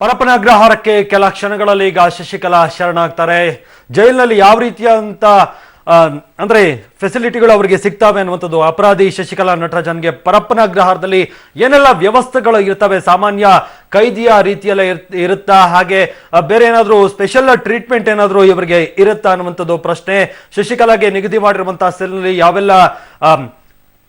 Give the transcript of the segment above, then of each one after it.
ಪರಪ್ಪನ ಅಗ್ರಹಾರಕ್ಕೆ ಕೆಲ ಕ್ಷಣಗಳಲ್ಲಿ ಈಗ ಶಶಿಕಲಾ ಶರಣಾಗ್ತಾರೆ. ಜೈಲಿನಲ್ಲಿ ಯಾವ ರೀತಿಯಂತ ಅಂದ್ರೆ ಫೆಸಿಲಿಟಿಗಳು ಅವರಿಗೆ ಸಿಗ್ತವೆ ಅನ್ನುವಂಥದ್ದು, ಅಪರಾಧಿ ಶಶಿಕಲಾ ನಟರಾಜನ್ಗೆ ಪರಪ್ಪನ ಅಗ್ರಹಾರದಲ್ಲಿ ಏನೆಲ್ಲ ವ್ಯವಸ್ಥೆಗಳು ಇರ್ತವೆ, ಸಾಮಾನ್ಯ ಕೈದಿಯ ರೀತಿಯಲ್ಲೇ ಇರುತ್ತಾ, ಹಾಗೆ ಬೇರೆ ಏನಾದರೂ ಸ್ಪೆಷಲ್ ಟ್ರೀಟ್ಮೆಂಟ್ ಏನಾದರೂ ಇವರಿಗೆ ಇರುತ್ತಾ ಅನ್ನುವಂಥದ್ದು ಪ್ರಶ್ನೆ. ಶಶಿಕಲಾಗೆ ನಿಗದಿ ಮಾಡಿರುವಂತಹ ಸೆಲ್ನಲ್ಲಿ ಯಾವೆಲ್ಲ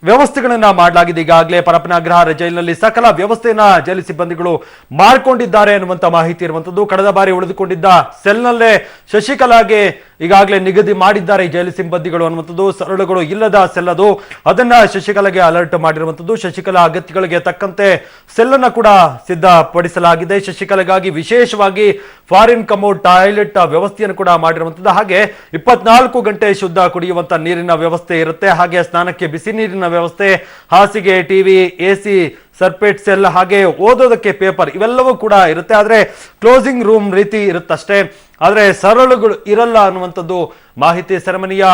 ವ್ಯವಸ್ಥೆಗಳನ್ನ ಮಾಡಲಾಗಿದೆ. ಈಗಾಗಲೇ ಪರಪ್ಪನ ಅಗ್ರಹಾರ ಜೈಲಿನಲ್ಲಿ ಸಕಲ ವ್ಯವಸ್ಥೆಯನ್ನ ಜೈಲು ಸಿಬ್ಬಂದಿಗಳು ಮಾಡಿಕೊಂಡಿದ್ದಾರೆ ಅನ್ನುವಂಥ ಮಾಹಿತಿ ಇರುವಂತದ್ದು. ಕಳೆದ ಬಾರಿ ಉಳಿದುಕೊಂಡಿದ್ದ ಸೆಲ್ನಲ್ಲೇ ಶಶಿಕಲಾಗೆ ಈಗಾಗಲೇ ನಿಗದಿ ಮಾಡಿದ್ದಾರೆ ಜೈಲು ಸಿಬ್ಬಂದಿಗಳು ಅನ್ನುವಂಥದ್ದು. ಸರಳುಗಳು ಇಲ್ಲದ ಸೆಲ್ ಅದು, ಅದನ್ನ ಶಶಿಕಲಾಗೆ ಅಲರ್ಟ್ ಮಾಡಿರುವಂಥದ್ದು. ಶಶಿಕಲಾ ಅಗತ್ಯಗಳಿಗೆ ತಕ್ಕಂತೆ ಸೆಲ್ಲನ್ನು ಕೂಡ ಸಿದ್ಧಪಡಿಸಲಾಗಿದೆ. ಶಶಿಕಲಾಗಾಗಿ ವಿಶೇಷವಾಗಿ ಫಾರಿನ್ ಕಮೋಡ್ ಟಾಯ್ಲೆಟ್ ವ್ಯವಸ್ಥೆಯನ್ನು ಕೂಡ ಮಾಡಿರುವಂಥದ್ದು. ಹಾಗೆ 24 ಗಂಟೆ ಶುದ್ಧ ಕುಡಿಯುವಂತ ನೀರಿನ ವ್ಯವಸ್ಥೆ ಇರುತ್ತೆ. ಹಾಗೆ ಸ್ನಾನಕ್ಕೆ ಬಿಸಿ ನೀರಿನ ವ್ಯವಸ್ಥೆ, ಹಾಸಿಗೆ, ಟಿವಿ, ಎಸಿ, ಸರ್ಪೇಟ್ ಸೆಲ್, ಹಾಗೆ ಓದೋದಕ್ಕೆ ಪೇಪರ್, ಇವೆಲ್ಲವೂ ಕೂಡ ಇರುತ್ತೆ. ಆದ್ರೆ ಕ್ಲೋಸಿಂಗ್ ರೂಮ್ ರೀತಿ ಇರುತ್ತಷ್ಟೇ, ಆದ್ರೆ ಸರಳುಗಳು ಇರಲ್ಲ ಅನ್ನುವಂಥದ್ದು ಮಾಹಿತಿ. ಸೆರೆಮನಿಯ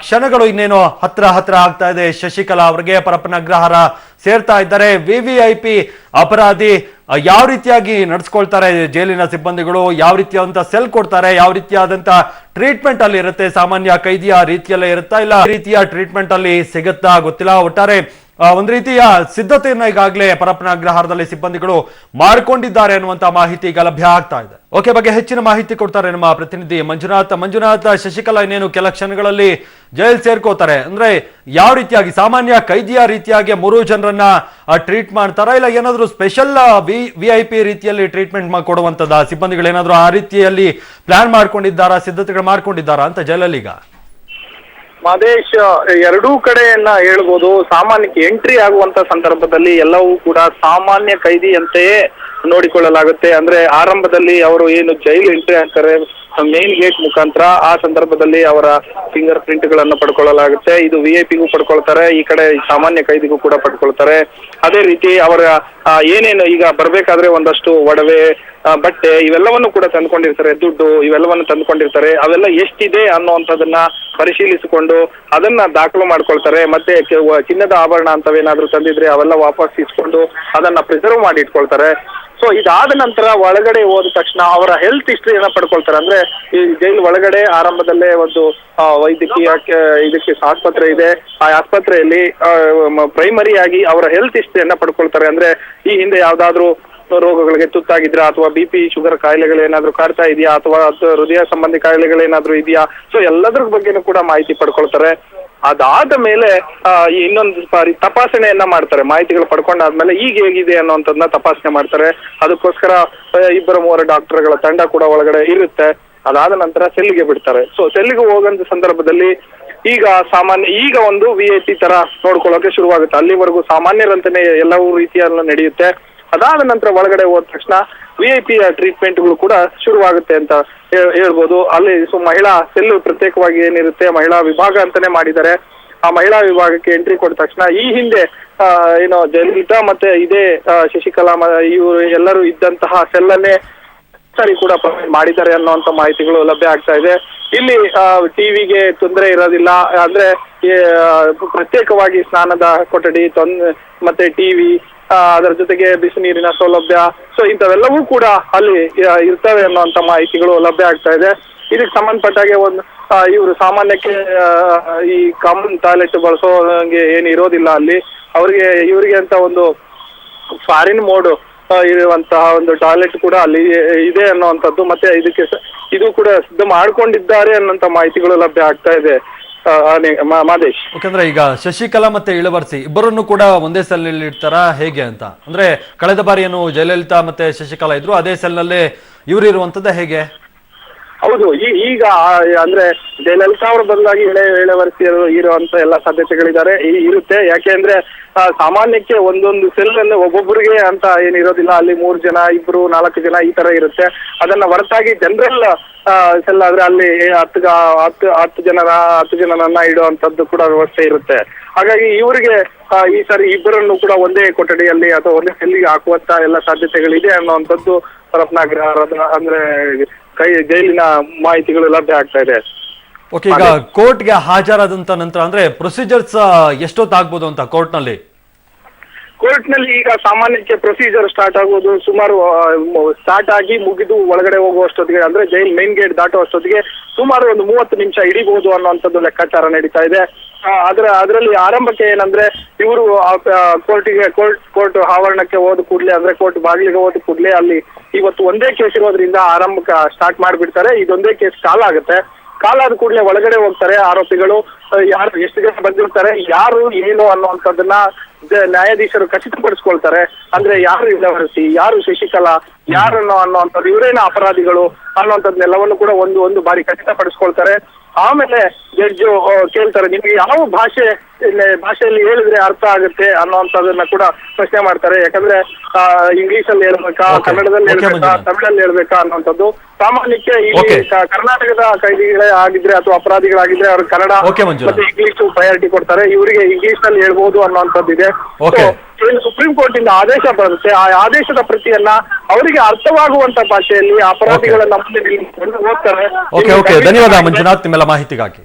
ಕ್ಷಣಗಳು ಇನ್ನೇನೋ ಹತ್ರ ಆಗ್ತಾ ಇದೆ. ಶಶಿಕಲಾ ಅವರಿಗೆ ಪರಪ್ಪನ ಅಗ್ರಹಾರ ಸೇರ್ತಾ ಇದ್ದಾರೆ. ವಿವಿಐಪಿ ಅಪರಾಧಿ ಯಾವ ರೀತಿಯಾಗಿ ನಡೆಸ್ಕೊಳ್ತಾರೆ ಜೈಲಿನ ಸಿಬ್ಬಂದಿಗಳು, ಯಾವ ರೀತಿಯಾದಂತ ಸೆಲ್ ಕೊಡ್ತಾರೆ, ಯಾವ ರೀತಿಯಾದಂತ ಟ್ರೀಟ್ಮೆಂಟ್ ಅಲ್ಲಿ ಇರುತ್ತೆ, ಸಾಮಾನ್ಯ ಕೈದಿಯ ರೀತಿಯಲ್ಲೇ ಇರುತ್ತಾ, ಇಲ್ಲ ರೀತಿಯ ಟ್ರೀಟ್ಮೆಂಟ್ ಅಲ್ಲಿ ಸಿಗುತ್ತಾ ಗೊತ್ತಿಲ್ಲ. ಒಟ್ಟಾರೆ ಒಂದು ರೀತಿಯ ಸಿದ್ಧತೆಯನ್ನ ಈಗಾಗಲೇ ಪರಪ್ಪನ ಅಗ್ರಹಾರದಲ್ಲಿ ಸಿಬ್ಬಂದಿಗಳು ಮಾಡಿಕೊಂಡಿದ್ದಾರೆ ಅನ್ನುವಂತ ಮಾಹಿತಿ ಈಗ ಲಭ್ಯ ಆಗ್ತಾ ಇದೆ. ಓಕೆ, ಬಗ್ಗೆ ಹೆಚ್ಚಿನ ಮಾಹಿತಿ ಕೊಡ್ತಾರೆ ನಮ್ಮ ಪ್ರತಿನಿಧಿ ಮಂಜುನಾಥ್. ಶಶಿಕಲಾ ಇನ್ನೇನು ಕೆಲ ಕ್ಷಣಗಳಲ್ಲಿ ಜೈಲ್ ಸೇರ್ಕೋತಾರೆ, ಅಂದ್ರೆ ಯಾವ ರೀತಿಯಾಗಿ ಸಾಮಾನ್ಯ ಕೈದಿಯ ರೀತಿಯಾಗಿ 3 ಜನರನ್ನ ಟ್ರೀಟ್ ಮಾಡ್ತಾರಾ, ಇಲ್ಲ ಏನಾದ್ರು ಸ್ಪೆಷಲ್ ವಿಐಪಿ ರೀತಿಯಲ್ಲಿ ಟ್ರೀಟ್ಮೆಂಟ್ ಕೊಡುವಂತದ ಸಿಬ್ಬಂದಿಗಳು ಏನಾದ್ರು ಆ ರೀತಿಯಲ್ಲಿ ಪ್ಲಾನ್ ಮಾಡ್ಕೊಂಡಿದ್ದಾರಾ, ಸಿದ್ಧತೆಗಳು ಮಾಡ್ಕೊಂಡಿದ್ದಾರಾ ಅಂತ ಜೈಲಲ್ಲಿ ಈಗ? ಮಾದೇಶ್, ಎರಡೂ ಕಡೆಯನ್ನ ಹೇಳ್ಬೋದು. ಸಾಮಾನ್ಯಕ್ಕೆ ಎಂಟ್ರಿ ಆಗುವಂತ ಸಂದರ್ಭದಲ್ಲಿ ಎಲ್ಲವೂ ಕೂಡ ಸಾಮಾನ್ಯ ಕೈದಿಯಂತೆಯೇ ನೋಡಿಕೊಳ್ಳಲಾಗುತ್ತೆ. ಅಂದ್ರೆ ಆರಂಭದಲ್ಲಿ ಅವರು ಏನು ಜೈಲು ಎಂಟ್ರಿ ಆಗ್ತಾರೆ ಮೇನ್ ಗೇಟ್ ಮುಖಾಂತರ, ಆ ಸಂದರ್ಭದಲ್ಲಿ ಅವರ ಫಿಂಗರ್ ಪ್ರಿಂಟ್ ಗಳನ್ನು ಪಡ್ಕೊಳ್ಳಲಾಗುತ್ತೆ. ಇದು ವಿಐಪಿಗೂ ಪಡ್ಕೊಳ್ತಾರೆ, ಈ ಕಡೆ ಸಾಮಾನ್ಯ ಕೈದಿಗೂ ಕೂಡ ಪಡ್ಕೊಳ್ತಾರೆ. ಅದೇ ರೀತಿ ಅವರ ಏನೇನು ಈಗ ಬರ್ಬೇಕಾದ್ರೆ ಒಂದಷ್ಟು ಒಡವೆ, ಬಟ್ಟೆ, ಇವೆಲ್ಲವನ್ನು ಕೂಡ ತಂದ್ಕೊಂಡಿರ್ತಾರೆ, ದುಡ್ಡು ಇವೆಲ್ಲವನ್ನು ತಂದ್ಕೊಂಡಿರ್ತಾರೆ. ಅವೆಲ್ಲ ಎಷ್ಟಿದೆ ಅನ್ನುವಂಥದ್ದನ್ನ ಪರಿಶೀಲಿಸಿಕೊಂಡು ಅದನ್ನ ದಾಖಲು ಮಾಡ್ಕೊಳ್ತಾರೆ. ಮತ್ತೆ ಚಿನ್ನದ ಆಭರಣ ಅಂತವೇನಾದ್ರೂ ತಂದಿದ್ರೆ ಅವೆಲ್ಲ ವಾಪಸ್ ಇಸ್ಕೊಂಡು ಅದನ್ನ ಪ್ರಿಸರ್ವ್ ಮಾಡಿ ಇಟ್ಕೊಳ್ತಾರೆ. ಸೊ ಇದಾದ ನಂತರ ಒಳಗಡೆ ಹೋದ ತಕ್ಷಣ ಅವರ ಹೆಲ್ತ್ ಹಿಸ್ಟ್ರಿಯನ್ನ ಪಡ್ಕೊಳ್ತಾರೆ. ಅಂದ್ರೆ ಈ ಜೈಲು ಒಳಗಡೆ ಆರಂಭದಲ್ಲೇ ಒಂದು ವೈದ್ಯಕೀಯ ಇದಕ್ಕೆ ಆಸ್ಪತ್ರೆ ಇದೆ. ಆ ಆಸ್ಪತ್ರೆಯಲ್ಲಿ ಪ್ರೈಮರಿ ಆಗಿ ಅವರ ಹೆಲ್ತ್ ಹಿಸ್ಟ್ರಿಯನ್ನ ಪಡ್ಕೊಳ್ತಾರೆ. ಅಂದ್ರೆ ಈ ಹಿಂದೆ ಯಾವ್ದಾದ್ರು ರೋಗಗಳಿಗೆ ತುತ್ತಾಗಿದ್ರ, ಅಥವಾ BP ಶುಗರ್ ಕಾಯಿಲೆಗಳೇನಾದ್ರೂ ಕಾಡ್ತಾ ಇದೆಯಾ, ಅಥವಾ ಹೃದಯ ಸಂಬಂಧಿ ಕಾಯಿಲೆಗಳೇನಾದ್ರೂ ಇದೆಯಾ, ಸೊ ಎಲ್ಲದ್ರ ಬಗ್ಗೆನೂ ಕೂಡ ಮಾಹಿತಿ ಪಡ್ಕೊಳ್ತಾರೆ. ಅದಾದ ಮೇಲೆ ಇನ್ನೊಂದು ಬಾರಿ ತಪಾಸಣೆಯನ್ನ ಮಾಡ್ತಾರೆ. ಮಾಹಿತಿಗಳು ಪಡ್ಕೊಂಡಾದ್ಮೇಲೆ ಈಗ ಹೇಗಿದೆ ಅನ್ನೋಂಥದ್ದನ್ನ ತಪಾಸಣೆ ಮಾಡ್ತಾರೆ. ಅದಕ್ಕೋಸ್ಕರ 2-3 ಡಾಕ್ಟರ್ಗಳ ತಂಡ ಕೂಡ ಒಳಗಡೆ ಇರುತ್ತೆ. ಅದಾದ ನಂತರ ಸೆಲ್ಗೆ ಬಿಡ್ತಾರೆ. ಸೊ ಸೆಲ್ಗೆ ಹೋಗಂತ ಸಂದರ್ಭದಲ್ಲಿ ಈಗ ಒಂದು VIP ತರ ನೋಡ್ಕೊಳ್ಳೋಕೆ ಶುರುವಾಗುತ್ತೆ. ಅಲ್ಲಿವರೆಗೂ ಸಾಮಾನ್ಯರಂತೆಯೇ ಎಲ್ಲವೂ ರೀತಿಯಲ್ಲ ನಡೆಯುತ್ತೆ. ಅದಾದ ನಂತರ ಒಳಗಡೆ ಹೋದ ತಕ್ಷಣ VIP ಟ್ರೀಟ್ಮೆಂಟ್ಗಳು ಕೂಡ ಶುರುವಾಗುತ್ತೆ ಅಂತ ಹೇಳ್ಬೋದು. ಅಲ್ಲಿ ಮಹಿಳಾ ಸೆಲ್ ಪ್ರತ್ಯೇಕವಾಗಿ ಏನಿರುತ್ತೆ, ಮಹಿಳಾ ವಿಭಾಗ ಅಂತಾನೆ ಮಾಡಿದ್ದಾರೆ. ಆ ಮಹಿಳಾ ವಿಭಾಗಕ್ಕೆ ಎಂಟ್ರಿ ಕೊಟ್ಟ ತಕ್ಷಣ ಈ ಹಿಂದೆ ಏನೋ ಜಯಲಲಿತಾ ಮತ್ತೆ ಇದೇ ಶಶಿಕಲಾ ಇವರು ಎಲ್ಲರೂ ಇದ್ದಂತಹ ಸೆಲ್ಲನ್ನೇ ಸರಿ ಕೂಡ ಮಾಡಿದ್ದಾರೆ ಅನ್ನುವಂತ ಮಾಹಿತಿಗಳು ಲಭ್ಯ ಆಗ್ತಾ ಇದೆ. ಇಲ್ಲಿ ಟಿವಿಗೆ ತೊಂದರೆ ಇರೋದಿಲ್ಲ. ಅಂದ್ರೆ ಪ್ರತ್ಯೇಕವಾಗಿ ಸ್ನಾನದ ಕೊಠಡಿ, ಮತ್ತೆ ಟಿವಿ, ಅದರ ಜೊತೆಗೆ ಬಿಸಿ ನೀರಿನ ಸೌಲಭ್ಯ, ಸೊ ಇಂಥವೆಲ್ಲವೂ ಕೂಡ ಅಲ್ಲಿ ಇರ್ತವೆ ಅನ್ನುವಂತ ಮಾಹಿತಿಗಳು ಲಭ್ಯ ಆಗ್ತಾ ಇದೆ. ಇದಕ್ಕೆ ಸಂಬಂಧಪಟ್ಟಾಗೆ ಇವರು ಸಾಮಾನ್ಯಕ್ಕೆ ಈ ಕಾಮನ್ ಟಾಯ್ಲೆಟ್ ಬಳಸೋಂಗೆ ಏನು ಇರೋದಿಲ್ಲ ಅಲ್ಲಿ. ಇವರಿಗೆ ಅಂತ ಒಂದು ಫಾರಿನ್ ಮೋಡ್ ಇರುವಂತಹ ಒಂದು ಟಾಯ್ಲೆಟ್ ಕೂಡ ಅಲ್ಲಿ ಇದೆ ಅನ್ನುವಂಥದ್ದು, ಮತ್ತೆ ಇದು ಕೂಡ ಸಿದ್ಧ ಮಾಡ್ಕೊಂಡಿದ್ದಾರೆ ಅನ್ನೋಂಥ ಮಾಹಿತಿಗಳು ಲಭ್ಯ ಆಗ್ತಾ ಇದೆ. ಮಾದೇಶ್, ಯಾಕಂದ್ರೆ ಈಗ ಶಶಿಕಲಾ ಮತ್ತೆ ಇಳವರ್ಸಿ ಇಬ್ಬರನ್ನು ಕೂಡ ಒಂದೇ ಸೆಲ್ ನಲ್ಲಿ ಇಡ್ತಾರ ಹೇಗೆ ಅಂತ, ಅಂದ್ರೆ ಕಳೆದ ಬಾರಿ ಏನು ಜಯಲಲಿತಾ ಮತ್ತೆ ಶಶಿಕಲಾ ಇದ್ರು ಅದೇ ಸೆಲ್ ನಲ್ಲೇ ಇವ್ರು ಇರುವಂತದ್ದ ಹೇಗೆ? ಹೌದು, ಈಗ ಅಂದ್ರೆ ಜಯಲಲಿತಾ ಅವರ ಬದಲಾಗಿ ಇಳವರ್ಸಿಯರು ಇರುವಂತ ಎಲ್ಲ ಸಾಧ್ಯತೆಗಳಿದ್ದಾರೆ ಇರುತ್ತೆ. ಯಾಕೆ ಅಂದ್ರೆ ಸಾಮಾನ್ಯಕ್ಕೆ ಒಂದೊಂದು ಸೆಲ್ ಅನ್ನು ಒಬ್ಬೊಬ್ಬರಿಗೆ ಅಂತ ಏನಿರೋದಿಲ್ಲ. ಅಲ್ಲಿ 3 ಜನ, 2-4 ಜನ ಈ ತರ ಇರುತ್ತೆ. ಅದನ್ನ ಹೊರತಾಗಿ ಜನರಲ್ ಸೆಲ್ ಆದ್ರೆ ಅಲ್ಲಿ 10 ಜನರನ್ನ ಇಡುವಂತದ್ದು ಕೂಡ ವ್ಯವಸ್ಥೆ ಇರುತ್ತೆ. ಹಾಗಾಗಿ ಇವರಿಗೆ ಈ ಸರಿ ಇಬ್ಬರನ್ನು ಕೂಡ ಒಂದೇ ಕೊಠಡಿಯಲ್ಲಿ ಅಥವಾ ಒಂದೇ ಸೆಲ್ಲಿಗೆ ಹಾಕುವಂತ ಎಲ್ಲ ಸಾಧ್ಯತೆಗಳಿದೆ ಅನ್ನುವಂಥದ್ದು ಪರಪ್ಪನ ಅಗ್ರಹಾರದ ಅಂದ್ರೆ ಜೈಲಿನ ಮಾಹಿತಿಗಳು ಲಭ್ಯ ಆಗ್ತಾ ಇದೆ. ಓಕೆ, ಈಗ ಕೋರ್ಟ್ಗೆ ಹಾಜರಾದಂತ ನಂತರ ಅಂದ್ರೆ ಪ್ರೊಸೀಜರ್ಸ್ ಎಷ್ಟೊತ್ತಾಗ್ಬೋದು ಅಂತ ಕೋರ್ಟ್ ನಲ್ಲಿ? ಕೋರ್ಟ್ ನಲ್ಲಿ ಈಗ ಸಾಮಾನ್ಯಕ್ಕೆ ಪ್ರೊಸೀಜರ್ ಸ್ಟಾರ್ಟ್ ಆಗೋದು ಸುಮಾರು ಸ್ಟಾರ್ಟ್ ಆಗಿ ಮುಗಿದು ಒಳಗಡೆ ಹೋಗುವಷ್ಟೊತ್ತಿಗೆ ಅಂದ್ರೆ ಜೈಲ್ ಮೇನ್ ಗೇಟ್ ದಾಟುವಷ್ಟೊತ್ತಿಗೆ ಸುಮಾರು ಒಂದು 30 ನಿಮಿಷ ಹಿಡಿಬಹುದು ಅನ್ನುವಂಥದ್ದು ಲೆಕ್ಕಾಚಾರ ನಡೀತಾ ಇದೆ. ಅದರಲ್ಲಿ ಆರಂಭಕ್ಕೆ ಏನಂದ್ರೆ ಇವರು ಕೋರ್ಟ್ ಆವರಣಕ್ಕೆ ಹೋದ ಕೂಡಲೇ ಅಂದ್ರೆ ಕೋರ್ಟ್ ಬಾಗಿಲಿಗೆ ಹೋದ ಕೂಡಲೇ ಅಲ್ಲಿ ಇವತ್ತು ಒಂದೇ ಕೇಸ್ ಇರೋದ್ರಿಂದ ಆರಂಭಕ್ಕೆ ಸ್ಟಾರ್ಟ್ ಮಾಡಿಬಿಡ್ತಾರೆ. ಇದೊಂದೇ ಕೇಸ್ ಕಾಲ್ ಆಗುತ್ತೆ. ಕಾಲಾದ ಕೂಡಲೇ ಒಳಗಡೆ ಹೋಗ್ತಾರೆ ಆರೋಪಿಗಳು. ಯಾರು ಎಷ್ಟು ಜನ ಬಂದಿರ್ತಾರೆ, ಯಾರು ಏನು ಅನ್ನುವಂಥದ್ದನ್ನ ನ್ಯಾಯಾಧೀಶರು ಖಚಿತಪಡಿಸ್ಕೊಳ್ತಾರೆ. ಅಂದ್ರೆ ಯಾರು ಇಳವರಸಿ, ಯಾರು ಶಶಿಕಲಾ, ಯಾರನ್ನು ಅನ್ನುವಂಥದ್ದು, ಇವರೇನ ಅಪರಾಧಿಗಳು ಅನ್ನುವಂಥದ್ದನ್ನೆಲ್ಲವನ್ನು ಕೂಡ ಒಂದು ಬಾರಿ ಖಚಿತಪಡಿಸ್ಕೊಳ್ತಾರೆ. ಆಮೇಲೆ ಜಡ್ಜು ಕೇಳ್ತಾರೆ, ನಿಮ್ಗೆ ಯಾವ ಭಾಷೆಯಲ್ಲಿ ಹೇಳಿದ್ರೆ ಅರ್ಥ ಆಗುತ್ತೆ ಅನ್ನುವಂಥದ್ದನ್ನ ಕೂಡ ಪ್ರಶ್ನೆ ಮಾಡ್ತಾರೆ. ಯಾಕಂದ್ರೆ ಇಂಗ್ಲಿಷ್ ಅಲ್ಲಿ ಹೇಳ್ಬೇಕಾ, ಕನ್ನಡದಲ್ಲಿ ಹೇಳ್ಬೇಕಾ, ತಮಿಳಲ್ಲಿ ಹೇಳ್ಬೇಕಾ ಅನ್ನುವಂಥದ್ದು. ಸಾಮಾನ್ಯಕ್ಕೆ ಇಲ್ಲಿ ಕರ್ನಾಟಕದ ಕೈದಿಗಳೇ ಆಗಿದ್ರೆ ಅಥವಾ ಅಪರಾಧಿಗಳಾಗಿದ್ರೆ ಅವ್ರಿಗೆ ಕನ್ನಡ ಮತ್ತೆ ಇಂಗ್ಲಿಷ್ ಪ್ರಯಾರಿಟಿ ಕೊಡ್ತಾರೆ. ಇವರಿಗೆ ಇಂಗ್ಲಿಷ್ ನಲ್ಲಿ ಹೇಳ್ಬೋದು ಅನ್ನುವಂಥದ್ದಿದೆ. ಸುಪ್ರೀಂ ಕೋರ್ಟ್ ಇಂದ ಆದೇಶ ಬರುತ್ತೆ. ಆ ಆದೇಶದ ಪ್ರತಿಯನ್ನ ಅವರಿಗೆ ಅರ್ಥವಾಗುವಂತ ಭಾಷೆಯಲ್ಲಿ ಅಪರಾಧಿಗಳನ್ನ ಓದ್ತಾರೆ. ಧನ್ಯವಾದ ಮಂಜುನಾಥ್ ನಿಮ್ಮೆಲ್ಲ ಮಾಹಿತಿಗಾಗಿ.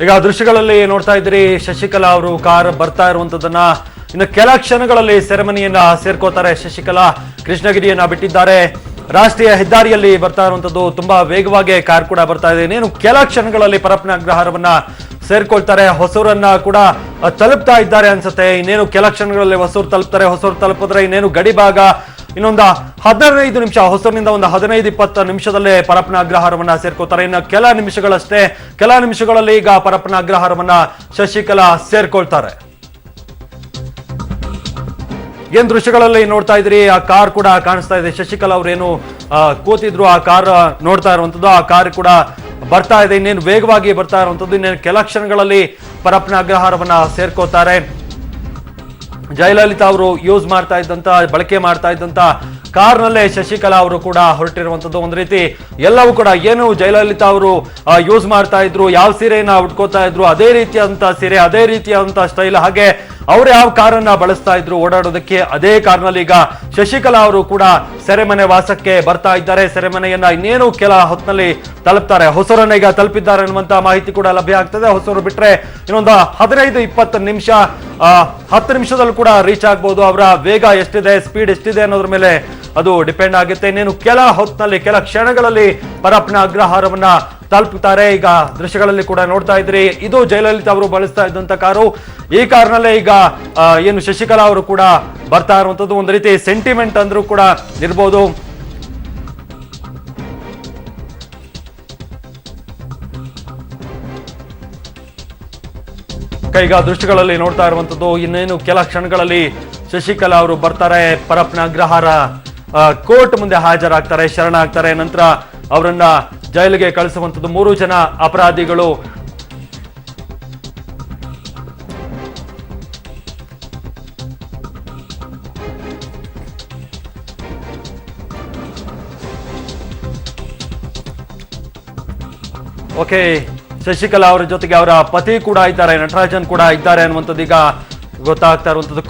ಈಗ ದೃಶ್ಯಗಳಲ್ಲಿ ನೋಡ್ತಾ ಇದ್ದೀರಿ, ಶಶಿಕಲಾ ಅವರು ಕಾರ್ ಬರ್ತಾ ಇರುವಂತದನ್ನ ಇನ್ನು ಕೆಲ ಕ್ಷಣಗಳಲ್ಲಿ ಸೆರೆಮನಿಯನ್ನ ಸೇರ್ಕೋತಾರೆ. ಶಶಿಕಲಾ ಕೃಷ್ಣಗಿರಿಯನ್ನ ಬಿಟ್ಟಿದ್ದಾರೆ. ರಾಷ್ಟ್ರೀಯ ಹೆದ್ದಾರಿಯಲ್ಲಿ ಬರ್ತಾ ಇರುವಂತದ್ದು ತುಂಬಾ ವೇಗವಾಗಿ ಕಾರ್ ಕೂಡ ಬರ್ತಾ ಇದೆ. ಇನ್ನೇನು ಕೆಲ ಕ್ಷಣಗಳಲ್ಲಿ ಪರಪ್ಪನ ಅಗ್ರಹಾರವನ್ನ ಸೇರ್ಕೊಳ್ತಾರೆ. ಹೊಸೂರನ್ನ ಕೂಡ ತಲುಪ್ತಾ ಇದ್ದಾರೆ ಅನ್ಸುತ್ತೆ. ಇನ್ನೇನು ಕೆಲ ಕ್ಷಣಗಳಲ್ಲಿ ಹೊಸೂರು ತಲುಪ್ತಾರೆ. ಹೊಸೂರು ತಲುಪಿದ್ರೆ ಇನ್ನೇನು ಗಡಿ ಭಾಗ ಇನ್ನೊಂದು 15 ನಿಮಿಷ, ಹೊಸೂರಿನಿಂದ ಒಂದು 15-20 ನಿಮಿಷದಲ್ಲೇ ಪರಪ್ಪನ ಅಗ್ರಹಾರವನ್ನ ಸೇರ್ಕೋತಾರೆ. ಇನ್ನು ಕೆಲ ನಿಮಿಷಗಳಷ್ಟೇ, ಕೆಲ ನಿಮಿಷಗಳಲ್ಲಿ ಈಗ ಪರಪ್ಪನ ಅಗ್ರಹಾರವನ್ನ ಶಶಿಕಲಾ ಸೇರ್ಕೊಳ್ತಾರೆ. ಏನ್ ದೃಶ್ಯಗಳಲ್ಲಿ ನೋಡ್ತಾ ಇದ್ರಿ, ಆ ಕಾರ್ ಕೂಡ ಕಾಣಿಸ್ತಾ ಇದೆ. ಶಶಿಕಲಾ ಅವ್ರೇನು ಕೂತಿದ್ರು, ಆ ಕಾರ್ ನೋಡ್ತಾ ಇರುವಂತದ್ದು, ಆ ಕಾರ್ ಕೂಡ ಬರ್ತಾ ಇದೆ. ಇನ್ನೇನು ವೇಗವಾಗಿ ಬರ್ತಾ ಇರುವಂತದ್ದು. ಇನ್ನೇನು ಕೆಲ ಕ್ಷಣಗಳಲ್ಲಿ ಪರಪ್ಪನ ಅಗ್ರಹಾರವನ್ನ ಸೇರ್ಕೋತಾರೆ. ಜಯಲಲಿತಾ ಅವರು ಯೂಸ್ ಮಾಡ್ತಾ ಇದ್ದಂತ, ಬಳಕೆ ಮಾಡ್ತಾ ಇದ್ದಂತ ಕಾರ್ನಲ್ಲೇ ಶಶಿಕಲಾ ಅವರು ಕೂಡ ಹೊರಟಿರುವಂತದ್ದು. ಒಂದು ರೀತಿ ಎಲ್ಲವೂ ಕೂಡ ಏನು ಜಯಲಲಿತಾ ಅವರು ಯೂಸ್ ಮಾಡ್ತಾ ಇದ್ರು, ಯಾವ ಸೀರೆಯನ್ನ ಉಟ್ಕೋತಾ ಇದ್ರು, ಅದೇ ರೀತಿಯಾದಂತ ಸೀರೆ, ಅದೇ ರೀತಿಯಾದಂತ ಸ್ಟೈಲ್, ಹಾಗೆ ಅವ್ರು ಯಾವ ಕಾರನ್ನ ಬಳಸ್ತಾ ಇದ್ರು ಓಡಾಡೋದಕ್ಕೆ, ಅದೇ ಕಾರ್ನಲ್ಲಿ ಈಗ ಶಶಿಕಲಾ ಅವರು ಕೂಡ ಸೆರೆಮನೆ ವಾಸಕ್ಕೆ ಬರ್ತಾ ಇದ್ದಾರೆ. ಸೆರೆಮನೆಯನ್ನ ಇನ್ನೇನು ಕೆಲ ಹೊತ್ತಿನಲ್ಲಿ ತಲುಪ್ತಾರೆ. ಹೊಸೂರನ್ನ ಈಗ ತಲುಪಿದ್ದಾರೆ ಅನ್ನುವಂತ ಮಾಹಿತಿ ಕೂಡ ಲಭ್ಯ ಆಗ್ತದೆ. ಹೊಸೂರು ಬಿಟ್ರೆ ಇನ್ನೊಂದು 15-20 ನಿಮಿಷ, 10 ನಿಮಿಷದಲ್ಲೂ ಕೂಡ ರೀಚ್ ಆಗ್ಬಹುದು. ಅವರ ವೇಗ ಎಷ್ಟಿದೆ, ಸ್ಪೀಡ್ ಎಷ್ಟಿದೆ ಅನ್ನೋದ್ರ ಮೇಲೆ ಅದು ಡಿಪೆಂಡ್ ಆಗುತ್ತೆ. ಇನ್ನೇನು ಕೆಲ ಹೊತ್ತಿನಲ್ಲಿ, ಕೆಲ ಕ್ಷಣಗಳಲ್ಲಿ ಪರಪ್ಪನ ಅಗ್ರಹಾರವನ್ನ ತಲುಪುತ್ತಾರೆ. ಈಗ ದೃಶ್ಯಗಳಲ್ಲಿ ಕೂಡ ನೋಡ್ತಾ ಇದ್ರಿ, ಇದು ಜಯಲಲಿತಾ ಅವರು ಬಳಸ್ತಾ ಇದ್ದಂತ ಕಾರು. ಈ ಕಾರ್ನಲ್ಲೇ ಈಗ ಏನು ಶಶಿಕಲಾ ಅವರು ಕೂಡ ಬರ್ತಾ ಇರುವಂತದ್ದು. ಒಂದು ರೀತಿ ಸೆಂಟಿಮೆಂಟ್ ಅಂದ್ರೂ ಕೂಡ ಇರ್ಬೋದು. ಈಗ ದೃಶ್ಯಗಳಲ್ಲಿ ನೋಡ್ತಾ ಇರುವಂತದ್ದು, ಇನ್ನೇನು ಕೆಲ ಕ್ಷಣಗಳಲ್ಲಿ ಶಶಿಕಲಾ ಅವರು ಬರ್ತಾರೆ. ಪರಪ್ಪನ ಅಗ್ರಹಾರ ಕೋರ್ಟ್ ಮುಂದೆ ಹಾಜರಾಗ್ತಾರೆ, ಶರಣಾಗ್ತಾರೆ. ನಂತರ ಅವರನ್ನ ಜೈಲಿಗೆ ಕಳಿಸುವಂತದ್ದು. 3 ಜನ ಅಪರಾಧಿಗಳು ಶಶಿಕಲಾ ಅವರ ಜೊತೆಗೆ ಅವರ ಪತಿ ಕೂಡ ಇದ್ದಾರೆ, ನಟರಾಜನ್ ಕೂಡ ಇದ್ದಾರೆ ಅನ್ನುವಂಥದ್ದು ಈಗ ಗೊತ್ತಾಗ್ತಾ ಇರುವಂತದ್ದು.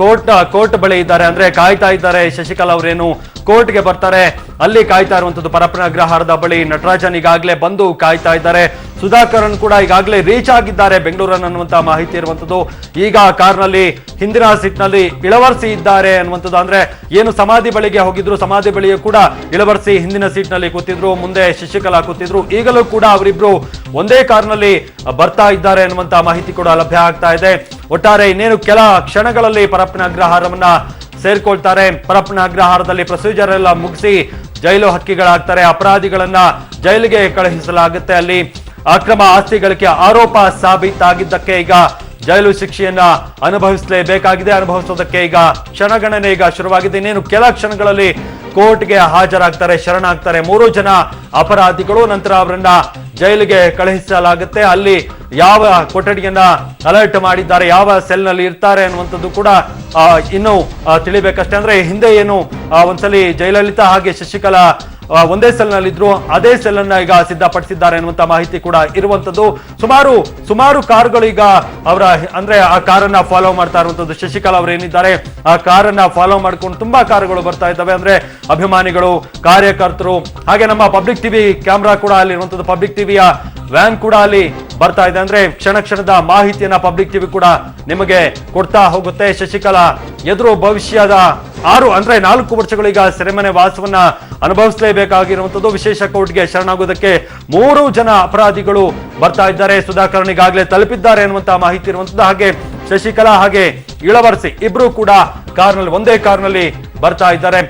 ಕೋರ್ಟ್ ಬಳಿ ಇದ್ದಾರೆ, ಅಂದ್ರೆ ಕಾಯ್ತಾ ಇದ್ದಾರೆ. ಶಶಿಕಲಾ ಅವರೇನು ಕೋರ್ಟ್ಗೆ ಬರ್ತಾರೆ, ಅಲ್ಲಿ ಕಾಯ್ತಾ ಇರುವಂತದ್ದು. ಪರಪ್ಪನ ಅಗ್ರಹಾರದ ಬಳಿ ನಟರಾಜನ್ ಈಗಾಗಲೇ ಬಂದು ಕಾಯ್ತಾ ಇದ್ದಾರೆ. ಸುಧಾಕರನ್ ಕೂಡ ಈಗಾಗಲೇ ರೀಚ್ ಆಗಿದ್ದಾರೆ ಬೆಂಗಳೂರನ್ನು ಅನ್ನುವಂತ ಮಾಹಿತಿ ಇರುವಂತದ್ದು. ಈಗ ಕಾರ್ನಲ್ಲಿ ಹಿಂದಿನ ಸೀಟ್ ನಲ್ಲಿ ಇಳವರ್ಸಿ ಇದ್ದಾರೆ ಅನ್ನುವಂಥದ್ದು. ಅಂದ್ರೆ ಏನು ಸಮಾಧಿ ಬಳಿಗೆ ಹೋಗಿದ್ರು, ಸಮಾಧಿ ಬಳಿಗೆ ಕೂಡ ಇಳವರ್ಸಿ ಹಿಂದಿನ ಸೀಟ್ ನಲ್ಲಿ ಕೂತಿದ್ರು, ಮುಂದೆ ಶಶಿಕಲಾ ಕೂತಿದ್ರು. ಈಗಲೂ ಕೂಡ ಅವರಿಬ್ರು ಒಂದೇ ಕಾರ್ನಲ್ಲಿ ಬರ್ತಾ ಇದ್ದಾರೆ ಅನ್ನುವಂತ ಮಾಹಿತಿ ಕೂಡ ಲಭ್ಯ ಆಗ್ತಾ ಇದೆ. ಒಟ್ಟಾರೆ ಇನ್ನೇನು ಕೆಲ ಕ್ಷಣಗಳಲ್ಲಿ ಪರಪ್ಪನ ಅಗ್ರಹಾರವನ್ನ ಸೇರ್ಕೊಳ್ತಾರೆ. ಪರಪ್ಪನ ಅಗ್ರಹಾರದಲ್ಲಿ ಪ್ರೊಸೀಜರ್ ಎಲ್ಲ ಮುಗಿಸಿ ಜೈಲು ಹಕ್ಕಿಗಳಾಗ್ತಾರೆ. ಅಪರಾಧಿಗಳನ್ನ ಜೈಲಿಗೆ ಕಳುಹಿಸಲಾಗುತ್ತೆ. ಅಲ್ಲಿ ಅಕ್ರಮ ಆಸ್ತಿ ಗಳಿಕೆ ಆರೋಪ ಸಾಬೀತಾಗಿದ್ದಕ್ಕೆ ಈಗ ಜೈಲು ಶಿಕ್ಷೆಯನ್ನ ಅನುಭವಿಸಲೇಬೇಕಾಗಿದೆ. ಅನುಭವಿಸೋದಕ್ಕೆ ಈಗ ಕ್ಷಣಗಣನೆ ಈಗ ಶುರುವಾಗಿದೆ. ಇನ್ನೇನು ಕೆಲ ಕ್ಷಣಗಳಲ್ಲಿ ಕೋರ್ಟ್ಗೆ ಹಾಜರಾಗ್ತಾರೆ, ಶರಣಾಗ್ತಾರೆ 3 ಜನ ಅಪರಾಧಿಗಳು. ನಂತರ ಅವರನ್ನ ಜೈಲಿಗೆ ಕಳುಹಿಸಲಾಗುತ್ತೆ. ಅಲ್ಲಿ ಯಾವ ಕೊಠಡಿಯನ್ನ ಅಲರ್ಟ್ ಮಾಡಿದ್ದಾರೆ, ಯಾವ ಸೆಲ್ ನಲ್ಲಿ ಇರ್ತಾರೆ ಅನ್ನುವಂಥದ್ದು ಕೂಡ ಇನ್ನು ತಿಳಿಬೇಕಷ್ಟೇ. ಅಂದ್ರೆ ಹಿಂದೆ ಏನು ಒಂದ್ಸಲಿ ಜಯಲಲಿತಾ ಹಾಗೆ ಶಶಿಕಲಾ ಒಂದೇ ಸೆಲ್ ನಲ್ಲಿದ್ರು, ಅದೇ ಸೆಲ್ ಅನ್ನ ಈಗ ಸಿದ್ಧಪಡಿಸಿದ್ದಾರೆ ಅನ್ನುವಂತ ಮಾಹಿತಿ ಕೂಡ ಇರುವಂತದ್ದು. ಸುಮಾರು ಕಾರುಗಳು ಈಗ ಅವರ ಅಂದ್ರೆ ಆ ಕಾರನ್ನ ಫಾಲೋ ಮಾಡ್ತಾ ಇರುವಂತದ್ದು. ಶಶಿಕಲಾ ಅವರು ಏನಿದ್ದಾರೆ ಆ ಕಾರನ್ನ ಫಾಲೋ ಮಾಡ್ಕೊಂಡು ತುಂಬಾ ಕಾರುಗಳು ಬರ್ತಾ ಇದ್ದಾವೆ. ಅಂದ್ರೆ ಅಭಿಮಾನಿಗಳು, ಕಾರ್ಯಕರ್ತರು, ಹಾಗೆ ನಮ್ಮ ಪಬ್ಲಿಕ್ ಟಿವಿ ಕ್ಯಾಮ್ರಾ ಕೂಡ ಅಲ್ಲಿ ಇರುವಂತದ್ದು, ಪಬ್ಲಿಕ್ ಟಿವಿಯ ವ್ಯಾನ್ ಕೂಡ ಅಲ್ಲಿ ಬರ್ತಾ ಇದೆ. ಅಂದ್ರೆ ಕ್ಷಣದ ಮಾಹಿತಿಯನ್ನ ಪಬ್ಲಿಕ್ ಟಿವಿ ಕೂಡ ನಿಮಗೆ ಕೊಡ್ತಾ ಹೋಗುತ್ತೆ. ಶಶಿಕಲಾ ಎದುರು ಭವಿಷ್ಯದ 4 ವರ್ಷಗಳೀಗ ಸೆರೆಮನೆ ವಾಸವನ್ನ ಅನುಭವಿಸಲೇಬೇಕಾಗಿರುವಂತದ್ದು. ವಿಶೇಷ ಕೋರ್ಟ್ಗೆ ಶರಣಾಗೋದಕ್ಕೆ 3 ಜನ ಅಪರಾಧಿಗಳು ಬರ್ತಾ ಇದ್ದಾರೆ. ಸುಧಾಕರ್ ಈಗಾಗಲೇ ತಲುಪಿದ್ದಾರೆ ಅನ್ನುವಂತ ಮಾಹಿತಿ ಇರುವಂತದ್ದು. ಹಾಗೆ ಶಶಿಕಲಾ ಹಾಗೆ ಇಳವರಸಿ ಇಬ್ರು ಕೂಡ ಒಂದೇ ಕಾರ್ನಲ್ಲಿ ಬರ್ತಾ ಇದ್ದಾರೆ.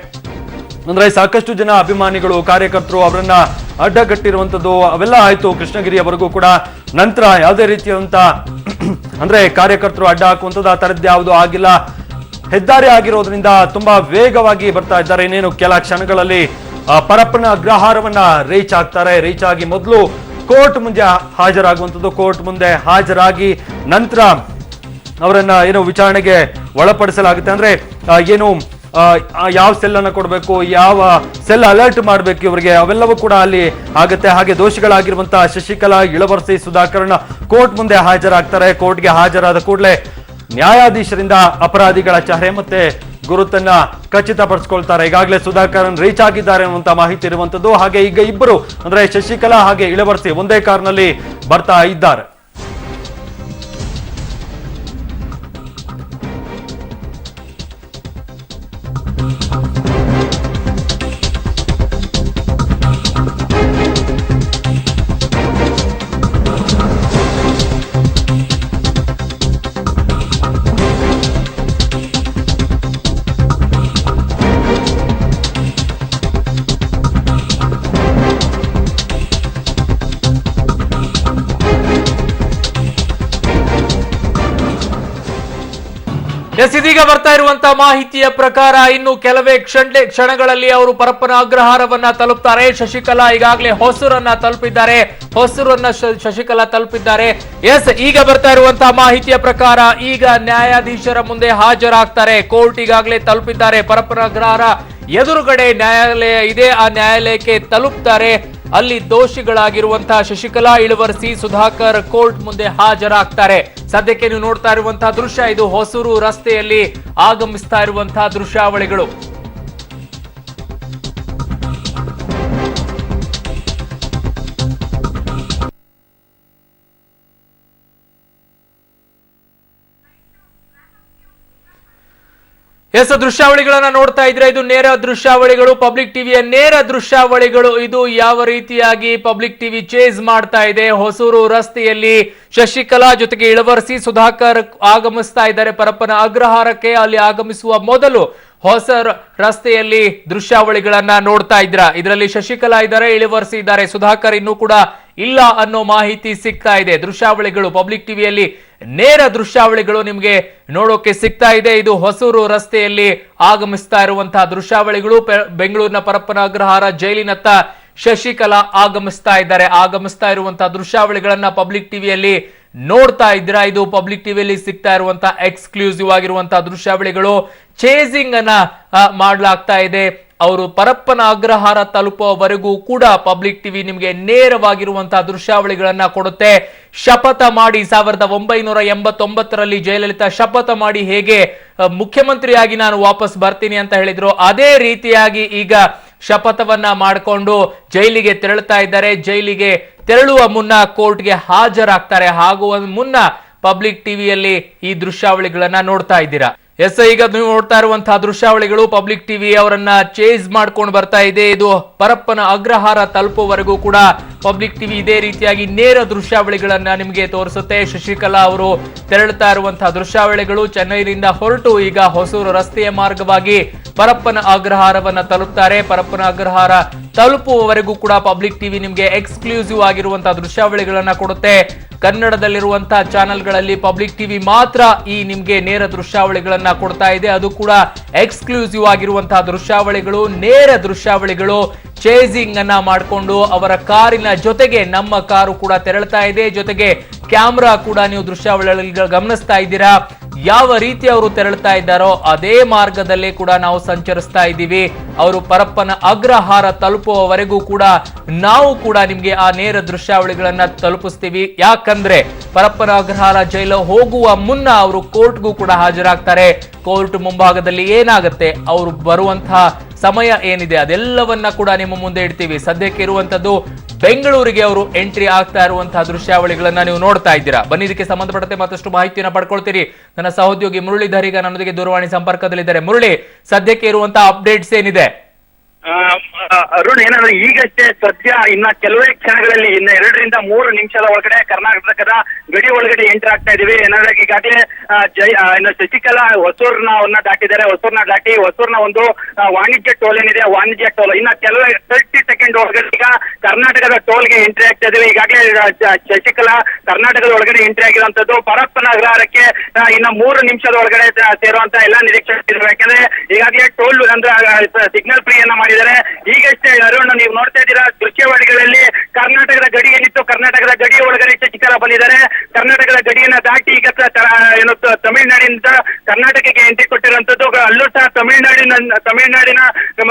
ಅಂದ್ರೆ ಸಾಕಷ್ಟು ಜನ ಅಭಿಮಾನಿಗಳು, ಕಾರ್ಯಕರ್ತರು ಅವರನ್ನ ಅಡ್ಡಗಟ್ಟಿರುವಂತದ್ದು ಅವೆಲ್ಲ ಆಯ್ತು ಕೃಷ್ಣಗಿರಿಯವರೆಗೂ ಕೂಡ. ನಂತರ ಯಾವುದೇ ರೀತಿಯಾದಂತ ಅಂದ್ರೆ ಕಾರ್ಯಕರ್ತರು ಅಡ್ಡ ಹಾಕುವಂಥದ್ದು ಆ ತರದ್ದು ಯಾವುದು ಆಗಿಲ್ಲ. ಹೆದ್ದಾರಿ ಆಗಿರೋದ್ರಿಂದ ತುಂಬಾ ವೇಗವಾಗಿ ಬರ್ತಾ ಇದ್ದಾರೆ. ಇನ್ನೇನು ಕೆಲ ಕ್ಷಣಗಳಲ್ಲಿ ಪರಪ್ಪನ ಅಗ್ರಹಾರವನ್ನ ರೀಚ್ ಆಗ್ತಾರೆ. ರೀಚ್ ಆಗಿ ಮೊದಲು ಕೋರ್ಟ್ ಮುಂದೆ ಹಾಜರಾಗುವಂಥದ್ದು. ಕೋರ್ಟ್ ಮುಂದೆ ಹಾಜರಾಗಿ ನಂತರ ಅವರನ್ನ ಏನು ವಿಚಾರಣೆಗೆ ಒಳಪಡಿಸಲಾಗುತ್ತೆ. ಅಂದ್ರೆ ಏನು ಯಾವ ಸೆಲ್ ಅನ್ನ ಕೊಡಬೇಕು, ಯಾವ ಸೆಲ್ ಅಲರ್ಟ್ ಮಾಡಬೇಕು ಇವರಿಗೆ, ಅವೆಲ್ಲವೂ ಕೂಡ ಅಲ್ಲಿ ಆಗುತ್ತೆ. ಹಾಗೆ ದೋಷಿಗಳಾಗಿರುವಂತಹ ಶಶಿಕಲಾ, ಇಳವರಸಿ, ಸುಧಾಕರ್ನ ಕೋರ್ಟ್ ಮುಂದೆ ಹಾಜರಾಗ್ತಾರೆ. ಕೋರ್ಟ್ಗೆ ಹಾಜರಾದ ಕೂಡಲೇ ನ್ಯಾಯಾಧೀಶರಿಂದ ಅಪರಾಧಿಗಳ ಚಹರೆ ಮತ್ತೆ ಗುರುತನ್ನ ಖಚಿತಪಡಿಸಿಕೊಳ್ತಾರೆ. ಈಗಾಗಲೇ ಸುಧಾಕರ್ ರೀಚ್ ಆಗಿದ್ದಾರೆ ಅನ್ನುವಂತ ಮಾಹಿತಿ ಇರುವಂತದ್ದು. ಹಾಗೆ ಈಗ ಇಬ್ಬರು ಅಂದ್ರೆ ಶಶಿಕಲಾ ಹಾಗೆ ಇಳವರಸಿ ಒಂದೇ ಕಾರ್ನಲ್ಲಿ ಬರ್ತಾ ಇದ್ದಾರೆ. ಇದೀಗ ಬರ್ತಾ ಇರುವಂತಹ ಮಾಹಿತಿಯ ಪ್ರಕಾರ ಇನ್ನು ಕೆಲವೇ ಕ್ಷಣಗಳಲ್ಲಿ ಅವರು ಪರಪ್ಪನ ಅಗ್ರಹಾರವನ್ನ ತಲುಪ್ತಾರೆ. ಶಶಿಕಲಾ ಈಗಾಗಲೇ ಹೊಸೂರನ್ನ ತಲುಪಿದ್ದಾರೆ. ಶಶಿಕಲಾ ತಲುಪಿದ್ದಾರೆ. ಈಗ ಬರ್ತಾ ಇರುವಂತಹ ಮಾಹಿತಿಯ ಪ್ರಕಾರ ಈಗ ನ್ಯಾಯಾಧೀಶರ ಮುಂದೆ ಹಾಜರಾಗ್ತಾರೆ. ಕೋರ್ಟ್ ಈಗಾಗಲೇ ತಲುಪಿದ್ದಾರೆ. ಪರಪ್ಪನ ಅಗ್ರಹಾರ ಎದುರುಗಡೆ ನ್ಯಾಯಾಲಯ ಇದೆ. ಆ ನ್ಯಾಯಾಲಯಕ್ಕೆ ತಲುಪ್ತಾರೆ. ಅಲ್ಲಿ ದೋಷಿಗಳಾಗಿರುವಂತಹ ಶಶಿಕಲಾ, ಇಳವರಸಿ, ಸುಧಾಕರ್ ಕೋರ್ಟ್ ಮುಂದೆ ಹಾಜರಾಗ್ತಾರೆ. ಸದ್ಯಕ್ಕೆ ನೀವು ನೋಡ್ತಾ ಇರುವಂತಹ ದೃಶ್ಯ ಇದು ಹೊಸೂರು ರಸ್ತೆಯಲ್ಲಿ ಆಗಮಿಸ್ತಾ ಇರುವಂತಹ ದೃಶ್ಯಾವಳಿಗಳು. ದೃಶ್ಯಾವಳಿಗಳನ್ನ ನೋಡ್ತಾ ಇದ್ರೆ ಇದು ನೇರ ದೃಶ್ಯಾವಳಿಗಳು, ಪಬ್ಲಿಕ್ ಟಿವಿಯ ನೇರ ದೃಶ್ಯಾವಳಿಗಳು. ಇದು ಯಾವ ರೀತಿಯಾಗಿ ಪಬ್ಲಿಕ್ ಟಿವಿ ಚೇಸ್ ಮಾಡ್ತಾ ಇದೆ. ಹೊಸೂರು ರಸ್ತೆಯಲ್ಲಿ ಶಶಿಕಲಾ ಜೊತೆಗೆ ಇಳವರಸಿ, ಸುಧಾಕರ್ ಆಗಮಿಸ್ತಾ ಇದ್ದಾರೆ ಪರಪ್ಪನ ಅಗ್ರಹಾರಕ್ಕೆ. ಅಲ್ಲಿ ಆಗಮಿಸುವ ಮೊದಲು ಹೊಸ ರಸ್ತೆಯಲ್ಲಿ ದೃಶ್ಯಾವಳಿಗಳನ್ನ ನೋಡ್ತಾ ಇದ್ರ. ಇದರಲ್ಲಿ ಶಶಿಕಲಾ ಇದ್ದಾರೆ, ಇಳವರಸಿ ಇದ್ದಾರೆ, ಸುಧಾಕರ್ ಇನ್ನೂ ಕೂಡ ಇಲ್ಲ ಅನ್ನೋ ಮಾಹಿತಿ ಸಿಗ್ತಾ ಇದೆ. ದೃಶ್ಯಾವಳಿಗಳು ಪಬ್ಲಿಕ್ ಟಿವಿಯಲ್ಲಿ ನೇರ ದೃಶ್ಯಾವಳಿಗಳು ನಿಮಗೆ ನೋಡೋಕೆ ಸಿಗ್ತಾ ಇದೆ. ಇದು ಹೊಸೂರು ರಸ್ತೆಯಲ್ಲಿ ಆಗಮಿಸ್ತಾ ಇರುವಂತಹ ದೃಶ್ಯಾವಳಿಗಳು. ಬೆಂಗಳೂರಿನ ಪರಪ್ಪನ ಅಗ್ರಹಾರ ಜೈಲಿನತ್ತ ಶಶಿಕಲಾ ಆಗಮಿಸ್ತಾ ಇದ್ದಾರೆ. ಆಗಮಿಸ್ತಾ ಇರುವಂತಹ ದೃಶ್ಯಾವಳಿಗಳನ್ನ ಪಬ್ಲಿಕ್ ಟಿವಿಯಲ್ಲಿ ನೋಡ್ತಾ ಇದ್ದೀರಾ. ಇದು ಪಬ್ಲಿಕ್ ಟಿವಿಯಲ್ಲಿ ಸಿಗ್ತಾ ಇರುವಂತಹ ಎಕ್ಸ್ಕ್ಲೂಸಿವ್ ಆಗಿರುವಂತಹ ದೃಶ್ಯಾವಳಿಗಳು. ಚೇಸಿಂಗ್ ಅನ್ನ ಮಾಡಲಾಗ್ತಾ ಇದೆ. ಅವರು ಪರಪ್ಪನ ಅಗ್ರಹಾರ ತಲುಪುವವರೆಗೂ ಕೂಡ ಪಬ್ಲಿಕ್ ಟಿವಿ ನಿಮಗೆ ನೇರವಾಗಿರುವಂತಹ ದೃಶ್ಯಾವಳಿಗಳನ್ನ ಕೊಡುತ್ತೆ. ಶಪಥ ಮಾಡಿ 1989ರಲ್ಲಿ ಜಯಲಲಿತಾ ಶಪಥ ಮಾಡಿ ಹೇಗೆ ಮುಖ್ಯಮಂತ್ರಿಯಾಗಿ ನಾನು ವಾಪಸ್ ಬರ್ತೀನಿ ಅಂತ ಹೇಳಿದ್ರು, ಅದೇ ರೀತಿಯಾಗಿ ಈಗ ಶಪಥವನ್ನ ಮಾಡಿಕೊಂಡು ಜೈಲಿಗೆ ತೆರಳುತ್ತಾ ಇದ್ದಾರೆ. ಜೈಲಿಗೆ ತೆರಳುವ ಮುನ್ನ ಕೋರ್ಟ್ಗೆ ಹಾಜರಾಗ್ತಾರೆ. ಆಗುವ ಮುನ್ನ ಪಬ್ಲಿಕ್ ಟಿವಿಯಲ್ಲಿ ಈ ದೃಶ್ಯಾವಳಿಗಳನ್ನ ನೋಡ್ತಾ ಇದ್ದೀರಾ. ಈಗ ನೀವು ನೋಡ್ತಾ ಇರುವಂತಹ ದೃಶ್ಯಾವಳಿಗಳು ಪಬ್ಲಿಕ್ ಟಿವಿ ಅವರನ್ನ ಚೇಸ್ ಮಾಡ್ಕೊಂಡು ಬರ್ತಾ ಇದೆ. ಇದು ಪರಪ್ಪನ ಅಗ್ರಹಾರ ತಲುಪುವವರೆಗೂ ಕೂಡ ಪಬ್ಲಿಕ್ ಟಿವಿ ಇದೇ ರೀತಿಯಾಗಿ ನೇರ ದೃಶ್ಯಾವಳಿಗಳನ್ನ ನಿಮಗೆ ತೋರಿಸುತ್ತೆ. ಶಶಿಕಲಾ ಅವರು ತೆರಳುತ್ತಾ ಇರುವಂತಹ ದೃಶ್ಯಾವಳಿಗಳು. ಚೆನ್ನೈನಿಂದ ಹೊರಟು ಈಗ ಹೊಸೂರು ರಸ್ತೆಯ ಮಾರ್ಗವಾಗಿ ಪರಪ್ಪನ ಅಗ್ರಹಾರವನ್ನ ತಲುಪ್ತಾರೆ. ಪರಪ್ಪನ ಅಗ್ರಹಾರ ತಲುಪುವವರೆಗೂ ಕೂಡ ಪಬ್ಲಿಕ್ ಟಿವಿ ನಿಮಗೆ ಎಕ್ಸ್ಕ್ಲೂಸಿವ್ ಆಗಿರುವಂತಹ ದೃಶ್ಯಾವಳಿಗಳನ್ನ ಕೊಡುತ್ತೆ. ಕನ್ನಡದಲ್ಲಿರುವಂತಹ ಚಾನೆಲ್ಗಳಲ್ಲಿ ಪಬ್ಲಿಕ್ ಟಿವಿ ಮಾತ್ರ ಈ ನಿಮ್ಗೆ ನೇರ ದೃಶ್ಯಾವಳಿಗಳನ್ನ ಕೊಡ್ತಾ ಇದೆ. ಅದು ಕೂಡ ಎಕ್ಸ್ಕ್ಲೂಸಿವ್ ಆಗಿರುವಂತಹ ದೃಶ್ಯಾವಳಿಗಳು, ನೇರ ದೃಶ್ಯಾವಳಿಗಳು. ಚೇಸಿಂಗ್ ಅನ್ನ ಮಾಡಿಕೊಂಡು ಅವರ ಕಾರಿನ ಜೊತೆಗೆ ನಮ್ಮ ಕಾರು ಕೂಡ ತೆರಳುತ್ತಾ ಇದೆ. ಜೊತೆಗೆ ಕ್ಯಾಮ್ರಾ ಕೂಡ ನೀವು ದೃಶ್ಯಾವಳಿಗಳು ಗಮನಿಸ್ತಾ ಇದ್ದೀರಾ. ಯಾವ ರೀತಿ ಅವರು ತೆರಳುತ್ತಾ ಇದ್ದಾರೋ ಅದೇ ಮಾರ್ಗದಲ್ಲೇ ಕೂಡ ನಾವು ಸಂಚರಿಸ್ತಾ ಇದ್ದೀವಿ. ಅವರು ಪರಪ್ಪನ ಅಗ್ರಹಾರ ತಲುಪುವವರೆಗೂ ಕೂಡ ನಾವು ಕೂಡ ನಿಮ್ಗೆ ಆ ನೇರ ದೃಶ್ಯಾವಳಿಗಳನ್ನ ತಲುಪಿಸ್ತೀವಿ. ಯಾಕಂದ್ರೆ ಪರಪ್ಪನ ಅಗ್ರಹಾರ ಜೈಲು ಹೋಗುವ ಮುನ್ನ ಅವರು ಕೋರ್ಟ್ಗೂ ಕೂಡ ಹಾಜರಾಗ್ತಾರೆ. ಕೋರ್ಟ್ ಮುಂಭಾಗದಲ್ಲಿ ಏನಾಗುತ್ತೆ, ಅವರು ಬರುವಂತಹ ಸಮಯ ಏನಿದೆ ಅದೆಲ್ಲವನ್ನ ಕೂಡ ನಿಮ್ಮ ಮುಂದೆ ಇಡ್ತೀವಿ. ಸದ್ಯಕ್ಕೆ ಇರುವಂತದ್ದು ಬೆಂಗಳೂರಿಗೆ ಅವರು ಎಂಟ್ರಿ ಆಗ್ತಾ ಇರುವಂತಹ ದೃಶ್ಯಾವಳಿಗಳನ್ನ ನೀವು ನೋಡ್ತಾ ಇದ್ದೀರಾ. ಬನ್ನಿ, ಇದಕ್ಕೆ ಸಂಬಂಧಪಟ್ಟಂತೆ ಮತ್ತಷ್ಟು ಮಾಹಿತಿಯನ್ನು ಪಡ್ಕೊಳ್ತೀರಿ. ನನ್ನ ಸಹೋದ್ಯೋಗಿ ಮುರಳೀಧರ್ ಈಗ ನನ್ನೊಂದಿಗೆ ದೂರವಾಣಿ ಸಂಪರ್ಕದಲ್ಲಿದ್ದಾರೆ. ಮುರಳಿ, ಸದ್ಯಕ್ಕೆ ಇರುವಂತಹ ಅಪ್ಡೇಟ್ಸ್ ಏನಿದೆ? ಅರುಣ್, ಏನಂದ್ರೆ ಈಗಷ್ಟೇ ಸದ್ಯ ಇನ್ನ ಕೆಲವೇ ಕ್ಷಣಗಳಲ್ಲಿ ಇನ್ನ 2 ರಿಂದ 3 ನಿಮಿಷದ ಒಳಗಡೆ ಕರ್ನಾಟಕದ ಗಡಿ ಒಳಗಡೆ ಎಂಟರ್ ಆಗ್ತಾ ಇದೀವಿ. ಏನಂದ್ರೆ ಈಗಾಗಲೇ ಶಶಿಕಲಾ ಹೊಸೂರ್ನ ದಾಟಿದ್ದಾರೆ. ಹೊಸೂರ್ನ ದಾಟಿ ಹೊಸೂರ್ನ ಒಂದು ವಾಣಿಜ್ಯ ಟೋಲ್ ಏನಿದೆ, ವಾಣಿಜ್ಯ ಟೋಲ್ ಇನ್ನ ಕೆಲವೇ 30 ಸೆಕೆಂಡ್ ಒಳಗಡೆ ಈಗ ಕರ್ನಾಟಕದ ಟೋಲ್ಗೆ ಎಂಟ್ರಿ ಆಗ್ತಾ ಇದೀವಿ. ಈಗಾಗಲೇ ಶಶಿಕಲಾ ಕರ್ನಾಟಕದ ಒಳಗಡೆ ಎಂಟ್ರಿ ಆಗಿರುವಂತದ್ದು. ಪರಪ್ಪನ ಅಗ್ರಹಾರಕ್ಕೆ ಇನ್ನ 3 ನಿಮಿಷದ ಒಳಗಡೆ ಸೇರುವಂತ ಎಲ್ಲಾ ನಿರೀಕ್ಷೆ ಇದ್ರು. ಯಾಕಂದ್ರೆ ಈಗಾಗಲೇ ಟೋಲ್ ಅಂದ್ರೆ ಸಿಗ್ನಲ್ ಫ್ರೀಯನ್ನ ಮಾಡಿದ್ದಾರೆ. ಈಗಷ್ಟೇ ಅರುಣ್, ನೀವು ನೋಡ್ತಾ ಇದ್ದೀರಾ ದೃಶ್ಯಾವಳಿಗಳಲ್ಲಿ ಕರ್ನಾಟಕದ ಗಡಿ ಏನಿತ್ತು, ಕರ್ನಾಟಕದ ಗಡಿ ಒಳಗಡೆ ಶಶಿಕಲಾ ಬಂದಿದ್ದಾರೆ. ಕರ್ನಾಟಕದ ಗಡಿಯನ್ನ ದಾಟಿ ಈಗ ಏನು ತಮಿಳುನಾಡಿನಿಂದ ಕರ್ನಾಟಕಕ್ಕೆ ಎಂಟ್ರಿ ಕೊಟ್ಟಿರುವಂತದ್ದು. ಅಲ್ಲೂ ಸಹ ತಮಿಳುನಾಡಿನ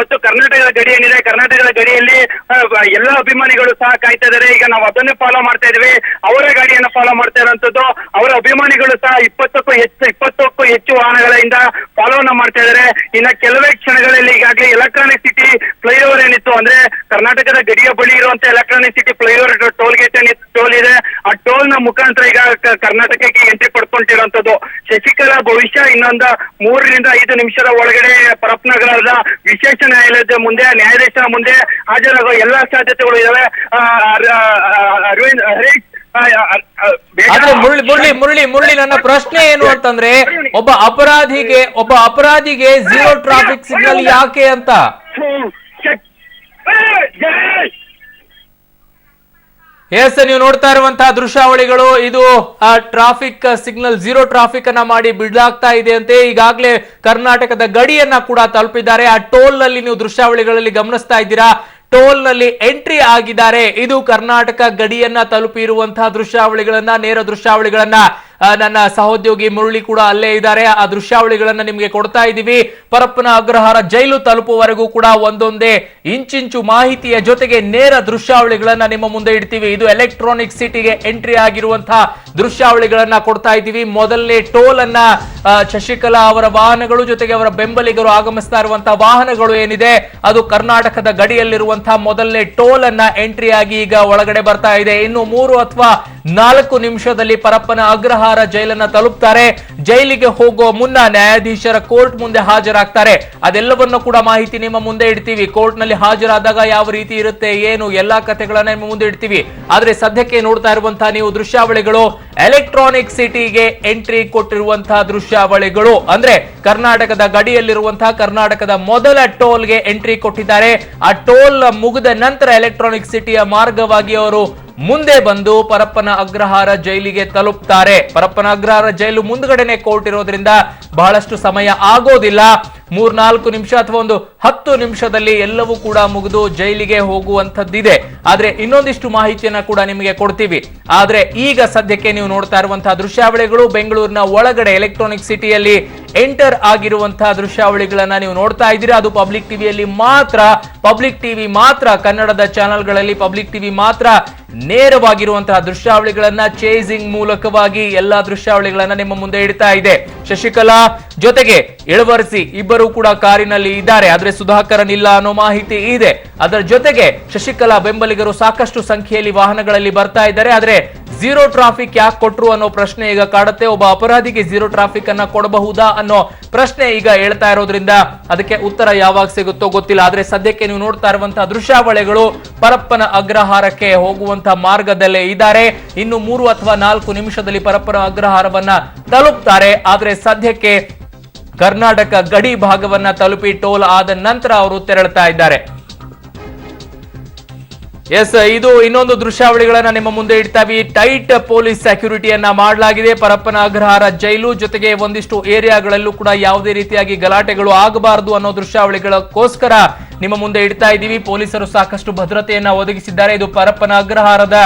ಮತ್ತು ಕರ್ನಾಟಕದ ಗಡಿ ಏನಿದೆ, ಕರ್ನಾಟಕದ ಗಡಿಯಲ್ಲಿ ಎಲ್ಲ ಅಭಿಮಾನಿಗಳು ಸಹ ಕಾಯ್ತಾ ಇದ್ದಾರೆ. ಈಗ ನಾವು ಅದನ್ನೇ ಫಾಲೋ ಮಾಡ್ತಾ ಇದ್ವಿ, ಅವರ ಗಾಡಿಯನ್ನ ಫಾಲೋ ಮಾಡ್ತಾ ಇರುವಂತದ್ದು. ಅವರ ಅಭಿಮಾನಿಗಳು ಸಹ 20ಕ್ಕೂ ಹೆಚ್ಚು ವಾಹನಗಳಿಂದ ಫಾಲೋನ ಮಾಡ್ತಾ ಇದ್ದಾರೆ. ಇನ್ನ ಕೆಲವೇ ಕ್ಷಣಗಳಲ್ಲಿ ಈಗಾಗಲೇ ಎಲೆಕ್ಟ್ರಾನಿಕ್ ಸಿಟಿ ಫ್ಲೈಓವರ್ ಏನಿತ್ತು, ಅಂದ್ರೆ ಕರ್ನಾಟಕದ ಗಡಿಯ ಬಳಿ ಇರುವಂತ electronic city flyover toll gate toll ಇದೆ, ಆ ಟೋಲ್ ನ ಮುಖಾಂತರ ಈಗ ಕರ್ನಾಟಕಕ್ಕೆ ಎಂಟ್ರಿ ಪಡ್ಕೊಂಡಿರುವಂತದ್ದು. ಶಶಿಕಲಾ ಬಹುಶಃ ಇನ್ನೊಂದು 3 ರಿಂದ 5 ನಿಮಿಷದ ಒಳಗಡೆ ಪರಪ್ಪನಗರದ ವಿಶೇಷ ನ್ಯಾಯಾಲಯದ ಮುಂದೆ, ನ್ಯಾಯಾಧೀಶರ ಮುಂದೆ ಹಾಜರಾಗುವ ಎಲ್ಲಾ ಸಾಧ್ಯತೆಗಳು ಇದಾವೆ. ಅರವಿಂದ್, ಹರೀಶ್, ಆದ್ರೆ ಮುರಳಿ ನನ್ನ ಪ್ರಶ್ನೆ ಏನು ಅಂತಂದ್ರೆ, ಒಬ್ಬ ಅಪರಾಧಿಗೆ 0 ಟ್ರಾಫಿಕ್ ಸಿಗ್ನಲ್ ಯಾಕೆ ಅಂತ? ಎಸ್, ನೀವು ನೋಡ್ತಾ ಇರುವಂತಹ ದೃಶ್ಯಾವಳಿಗಳು, ಇದು ಟ್ರಾಫಿಕ್ ಸಿಗ್ನಲ್ 0 ಟ್ರಾಫಿಕ್ ಅನ್ನ ಮಾಡಿ ಬಿಡಲಾಗ್ತಾ ಇದೆ ಅಂತೆ. ಈಗಾಗಲೇ ಕರ್ನಾಟಕದ ಗಡಿಯನ್ನ ಕೂಡ ತಲುಪಿದ್ದಾರೆ. ಆ ಟೋಲ್ ನಲ್ಲಿ ನೀವು ದೃಶ್ಯಾವಳಿಗಳಲ್ಲಿ ಗಮನಿಸ್ತಾ ಇದ್ದೀರಾ, ಟೋಲ್ ನಲ್ಲಿ ಎಂಟ್ರಿ ಆಗಿದ್ದಾರೆ. ಇದು ಕರ್ನಾಟಕ ಗಡಿಯನ್ನ ತಲುಪಿರುವಂತಹ ದೃಶ್ಯಾವಳಿಗಳನ್ನ, ನೇರ ದೃಶ್ಯಾವಳಿಗಳನ್ನ ನನ್ನ ಸಹೋದ್ಯೋಗಿ ಮುರಳಿ ಕೂಡ ಅಲ್ಲೇ ಇದ್ದಾರೆ. ಆ ದೃಶ್ಯಾವಳಿಗಳನ್ನ ನಿಮ್ಗೆ ಕೊಡ್ತಾ ಇದ್ದೀವಿ. ಪರಪ್ಪನ ಅಗ್ರಹಾರ ಜೈಲು ತಲುಪುವವರೆಗೂ ಕೂಡ ಒಂದೊಂದೇ ಇಂಚಿಂಚು ಮಾಹಿತಿಯ ಜೊತೆಗೆ ನೇರ ದೃಶ್ಯಾವಳಿಗಳನ್ನ ನಿಮ್ಮ ಮುಂದೆ ಇಡ್ತೀವಿ. ಇದು ಎಲೆಕ್ಟ್ರಾನಿಕ್ ಸಿಟಿಗೆ ಎಂಟ್ರಿ ಆಗಿರುವಂತಹ ದೃಶ್ಯಾವಳಿಗಳನ್ನ ಕೊಡ್ತಾ ಇದ್ದೀವಿ. ಮೊದಲನೇ ಟೋಲ್ ಅನ್ನ ಶಶಿಕಲಾ ಅವರ ವಾಹನಗಳು ಜೊತೆಗೆ ಅವರ ಬೆಂಬಲಿಗರು ಆಗಮಿಸ್ತಾ ಇರುವಂತಹ ವಾಹನಗಳು ಏನಿದೆ, ಅದು ಕರ್ನಾಟಕದ ಗಡಿಯಲ್ಲಿರುವಂತಹ ಮೊದಲನೇ ಟೋಲ್ ಅನ್ನ ಎಂಟ್ರಿ ಆಗಿ ಈಗ ಒಳಗಡೆ ಬರ್ತಾ ಇದೆ. ಇನ್ನು 3 ಅಥವಾ 4 ನಿಮಿಷದಲ್ಲಿ ಪರಪ್ಪನ ಅಗ್ರಹಾರ ಜೈಲನ್ನ ತಲುಪ್ತಾರೆ. ಜೈಲಿಗೆ ಹೋಗುವ ಮುನ್ನ ನ್ಯಾಯಾಧೀಶರ ಕೋರ್ಟ್ ಮುಂದೆ ಹಾಜರಾಗ್ತಾರೆ. ಅದೆಲ್ಲವನ್ನು ಕೂಡ ಮಾಹಿತಿ ನಿಮ್ಮ ಮುಂದೆ ಇಡ್ತೀವಿ. ಕೋರ್ಟ್ ನಲ್ಲಿ ಹಾಜರಾದಾಗ ಯಾವ ರೀತಿ ಇರುತ್ತೆ, ಏನು ಎಲ್ಲಾ ಕಥೆಗಳನ್ನ ನಿಮ್ಮ ಮುಂದೆ ಇಡ್ತೀವಿ. ಆದ್ರೆ ಸದ್ಯಕ್ಕೆ ನೋಡ್ತಾ ಇರುವಂತಹ ನೀವು ದೃಶ್ಯಾವಳಿಗಳು ಎಲೆಕ್ಟ್ರಾನಿಕ್ ಸಿಟಿಗೆ ಎಂಟ್ರಿ ಕೊಟ್ಟಿರುವಂತಹ ದೃಶ್ಯಾವಳಿಗಳು. ಅಂದ್ರೆ ಕರ್ನಾಟಕದ ಗಡಿಯಲ್ಲಿರುವಂತಹ ಕರ್ನಾಟಕದ ಮೊದಲ ಟೋಲ್ಗೆ ಎಂಟ್ರಿ ಕೊಟ್ಟಿದ್ದಾರೆ. ಆ ಟೋಲ್ ಮುಗಿದ ನಂತರ ಎಲೆಕ್ಟ್ರಾನಿಕ್ ಸಿಟಿಯ ಮಾರ್ಗವಾಗಿ ಅವರು ಮುಂದೆ ಬಂದು ಪರಪ್ಪನ ಅಗ್ರಹಾರ ಜೈಲಿಗೆ ತಲುಪ್ತಾರೆ. ಪರಪ್ಪನ ಅಗ್ರಹಾರ ಜೈಲು ಮುಂದ್ಗಡೆನೆ ಕೋರ್ಟ್ ಇರೋದ್ರಿಂದ ಬಹಳಷ್ಟು ಸಮಯ ಆಗೋದಿಲ್ಲ. 3-4 ನಿಮಿಷ ಅಥವಾ ಒಂದು 10 ನಿಮಿಷದಲ್ಲಿ ಎಲ್ಲವೂ ಕೂಡ ಮುಗಿದು ಜೈಲಿಗೆ ಹೋಗುವಂತದ್ದಿದೆ. ಆದ್ರೆ ಇನ್ನೊಂದಿಷ್ಟು ಮಾಹಿತಿಯನ್ನ ಕೂಡ ನಿಮಗೆ ಕೊಡ್ತೀವಿ. ಆದ್ರೆ ಈಗ ಸದ್ಯಕ್ಕೆ ನೀವು ನೋಡ್ತಾ ಇರುವಂತಹ ದೃಶ್ಯಾವಳಿಗಳು ಬೆಂಗಳೂರಿನ ಒಳಗಡೆ ಎಲೆಕ್ಟ್ರಾನಿಕ್ ಸಿಟಿಯಲ್ಲಿ ಎಂಟರ್ ಆಗಿರುವಂತಹ ದೃಶ್ಯಾವಳಿಗಳನ್ನ ನೀವು ನೋಡ್ತಾ ಇದ್ದೀರಾ. ಅದು ಪಬ್ಲಿಕ್ ಟಿವಿಯಲ್ಲಿ ಮಾತ್ರ, ಪಬ್ಲಿಕ್ ಟಿವಿ ಮಾತ್ರ, ಕನ್ನಡದ ಚಾನೆಲ್ಗಳಲ್ಲಿ ಪಬ್ಲಿಕ್ ಟಿವಿ ಮಾತ್ರ ನೇರವಾಗಿರುವಂತಹ ದೃಶ್ಯಾವಳಿಗಳನ್ನ ಚೇಸಿಂಗ್ ಮೂಲಕವಾಗಿ ಎಲ್ಲಾ ದೃಶ್ಯಾವಳಿಗಳನ್ನ ನಿಮ್ಮ ಮುಂದೆ ಇಡ್ತಾ ಇದೆ. ಶಶಿಕಲಾ ಜೊತೆಗೆ ಇಳವರಸಿ ಇಬ್ಬರು ಕೂಡ ಕಾರಿನಲ್ಲಿ ಇದ್ದಾರೆ. ಆದ್ರೆ ಸುಧಾಕರನ್ ಇಲ್ಲ ಅನ್ನೋ ಮಾಹಿತಿ ಇದೆ. ಅದರ ಜೊತೆಗೆ ಶಶಿಕಲಾ ಬೆಂಬಲಿಗರು ಸಾಕಷ್ಟು ಸಂಖ್ಯೆಯಲ್ಲಿ ವಾಹನಗಳಲ್ಲಿ ಬರ್ತಾ ಇದ್ದಾರೆ. ಆದ್ರೆ 0 ಟ್ರಾಫಿಕ್ ಯಾಕೆ ಕೊಟ್ರು ಅನ್ನೋ ಪ್ರಶ್ನೆ ಈಗ ಕಾಡುತ್ತೆ. ಒಬ್ಬ ಅಪರಾಧಿಗೆ 0 ಟ್ರಾಫಿಕ್ ಅನ್ನ ಕೊಡಬಹುದಾ ಅನ್ನೋ ಪ್ರಶ್ನೆ ಈಗ ಹೇಳ್ತಾ ಇರೋದ್ರಿಂದ ಅದಕ್ಕೆ ಉತ್ತರ ಯಾವಾಗ ಸಿಗುತ್ತೋ ಗೊತ್ತಿಲ್ಲ. ಆದ್ರೆ ಸದ್ಯಕ್ಕೆ ನೀವು ನೋಡ್ತಾ ಇರುವಂತಹ ದೃಶ್ಯಾವಳಿಗಳು ಪರಪ್ಪನ ಅಗ್ರಹಾರಕ್ಕೆ ಹೋಗುವಂತಹ ಮಾರ್ಗದಲ್ಲೇ ಇದ್ದಾರೆ. ಇನ್ನು 3 ಅಥವಾ 4 ನಿಮಿಷದಲ್ಲಿ ಪರಪ್ಪನ ಅಗ್ರಹಾರವನ್ನ ತಲುಪ್ತಾರೆ. ಆದ್ರೆ ಸದ್ಯಕ್ಕೆ ಕರ್ನಾಟಕ ಗಡಿ ಭಾಗವನ್ನ ತಲುಪಿ ಟೋಲ್ ಆದ ನಂತರ ಅವರು ತೆರಳುತ್ತಾ ಇದ್ದಾರೆ. ಎಸ್, ಇದು ಇನ್ನೊಂದು ದೃಶ್ಯಾವಳಿಗಳನ್ನ ನಿಮ್ಮ ಮುಂದೆ ಇಡ್ತಾವಿ. ಟೈಟ್ ಪೊಲೀಸ್ ಸೆಕ್ಯೂರಿಟಿಯನ್ನ ಮಾಡಲಾಗಿದೆ ಪರಪ್ಪನ ಅಗ್ರಹಾರ ಜೈಲು ಜೊತೆಗೆ ಒಂದಿಷ್ಟು ಏರಿಯಾಗಳಲ್ಲೂ ಕೂಡ ಯಾವುದೇ ರೀತಿಯಾಗಿ ಗಲಾಟೆಗಳು ಆಗಬಾರದು ಅನ್ನೋ ದೃಶ್ಯಾವಳಿಗಳಕ್ಕೋಸ್ಕರ ನಿಮ್ಮ ಮುಂದೆ ಇಡ್ತಾ ಇದ್ದೀವಿ. ಪೊಲೀಸರು ಸಾಕಷ್ಟು ಭದ್ರತೆಯನ್ನ ಒದಗಿಸಿದ್ದಾರೆ. ಇದು ಪರಪ್ಪನ ಅಗ್ರಹಾರದ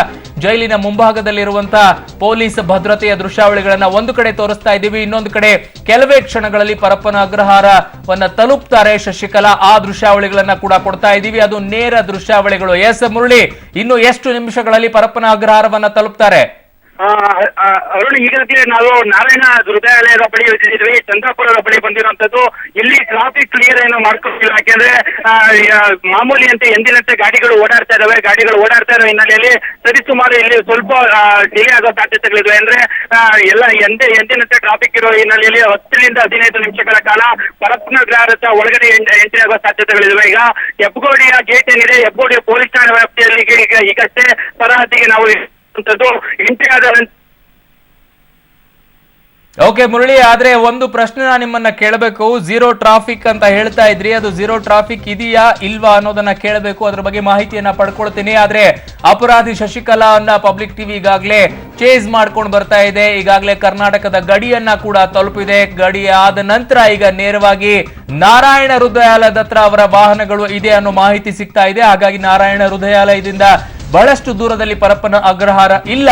ಜೈಲಿನ ಮುಂಭಾಗದಲ್ಲಿರುವಂತಹ ಪೊಲೀಸ್ ಭದ್ರತೆಯ ದೃಶ್ಯಾವಳಿಗಳನ್ನ ಒಂದು ಕಡೆ ತೋರಿಸ್ತಾ ಇದ್ದೀವಿ, ಇನ್ನೊಂದು ಕಡೆ ಕೆಲವೇ ಕ್ಷಣಗಳಲ್ಲಿ ಪರಪ್ಪನ ಅಗ್ರಹಾರವನ್ನ ತಲುಪ್ತಾರೆ ಶಶಿಕಲಾ. ಆ ದೃಶ್ಯಾವಳಿಗಳನ್ನ ಕೂಡ ಕೊಡ್ತಾ ಇದ್ದೀವಿ, ಅದು ನೇರ ದೃಶ್ಯಾವಳಿಗಳು. ಎಸ್ ಮುರಳಿ, ಇನ್ನು ಎಷ್ಟು ನಿಮಿಷಗಳಲ್ಲಿ ಪರಪ್ಪನ ಅಗ್ರಹಾರವನ್ನ ತಲುಪ್ತಾರೆ? ಅರುಣ್, ಈಗಾಗಲೇ ನಾವು ನಾರಾಯಣ ಹೃದಯಾಲಯದ ಬಳಿ ಇದ್ದೀವಿ, ಚಂದ್ರಪುರದ ಬಳಿ ಬಂದಿರುವಂತದ್ದು. ಇಲ್ಲಿ ಟ್ರಾಫಿಕ್ ಕ್ಲಿಯರ್ ಏನು ಮಾಡ್ಕೊಳ್ತಿಲ್ಲ, ಯಾಕೆಂದ್ರೆ ಮಾಮೂಲಿಯಂತೆ ಎಂದಿನಂತೆ ಗಾಡಿಗಳು ಓಡಾಡ್ತಾ ಇದಾವೆ. ಗಾಡಿಗಳು ಓಡಾಡ್ತಾ ಇರೋ ಹಿನ್ನೆಲೆಯಲ್ಲಿ ಸರಿಸುಮಾರು ಇಲ್ಲಿ ಸ್ವಲ್ಪ ಡಿಲೇ ಆಗೋ ಸಾಧ್ಯತೆಗಳಿವೆ. ಅಂದ್ರೆ ಎಲ್ಲ ಎಂದಿನಂತೆ ಟ್ರಾಫಿಕ್ ಇರೋ ಹಿನ್ನೆಲೆಯಲ್ಲಿ 10 ರಿಂದ 15 ನಿಮಿಷಗಳ ಕಾಲ ಪರಪ್ಪನ ಅಗ್ರಹಾರದ ಒಳಗಡೆ ಎಂಟ್ರಿ ಆಗೋ ಸಾಧ್ಯತೆಗಳಿವೆ. ಈಗ ಹೆಬ್ಬಗೋಡಿಯ ಗೇಟ್ ಏನಿದೆ, ಹೆಬ್ಬಗೋಡಿಯ ಪೊಲೀಸ್ ಠಾಣಾ ವ್ಯಾಪ್ತಿಯಲ್ಲಿ ಈಗಷ್ಟೇ ತರಹದಿಗೆ ನಾವು ಎಂಟ್ರಿ ಆದ. ಓಕೆ ಮುರಳಿ, ಆದ್ರೆ ಒಂದು ಪ್ರಶ್ನೆ ನಾನು ನಿಮ್ಮನ್ನ ಕೇಳಬೇಕು. ಝೀರೋ ಟ್ರಾಫಿಕ್ ಅಂತ ಹೇಳ್ತಾ ಇದ್ರಿ, ಅದು ಝೀರೋ ಟ್ರಾಫಿಕ್ ಇದೆಯಾ ಇಲ್ವಾ ಅನ್ನೋದನ್ನ ಕೇಳಬೇಕು, ಅದ್ರ ಬಗ್ಗೆ ಮಾಹಿತಿಯನ್ನ ಪಡ್ಕೊಳ್ತೀನಿ. ಆದ್ರೆ ಅಪರಾಧಿ ಶಶಿಕಲಾ ಅನ್ನ ಪಬ್ಲಿಕ್ ಟಿವಿ ಈಗಾಗಲೇ ಚೇಸ್ ಮಾಡ್ಕೊಂಡು ಬರ್ತಾ ಇದೆ. ಈಗಾಗಲೇ ಕರ್ನಾಟಕದ ಗಡಿಯನ್ನ ಕೂಡ ತಲುಪಿದೆ. ಗಡಿ ಆದ ನಂತರ ಈಗ ನೇರವಾಗಿ ನಾರಾಯಣ ಹೃದಯಾಲಯದ ಹತ್ರ ಅವರ ವಾಹನಗಳು ಇದೆ ಅನ್ನೋ ಮಾಹಿತಿ ಸಿಗ್ತಾ ಇದೆ. ಹಾಗಾಗಿ ನಾರಾಯಣ ಹೃದಯಾಲಯದಿಂದ ಬಹಳಷ್ಟು ದೂರದಲ್ಲಿ ಪರಪ್ಪನ ಅಗ್ರಹಾರ ಇಲ್ಲ,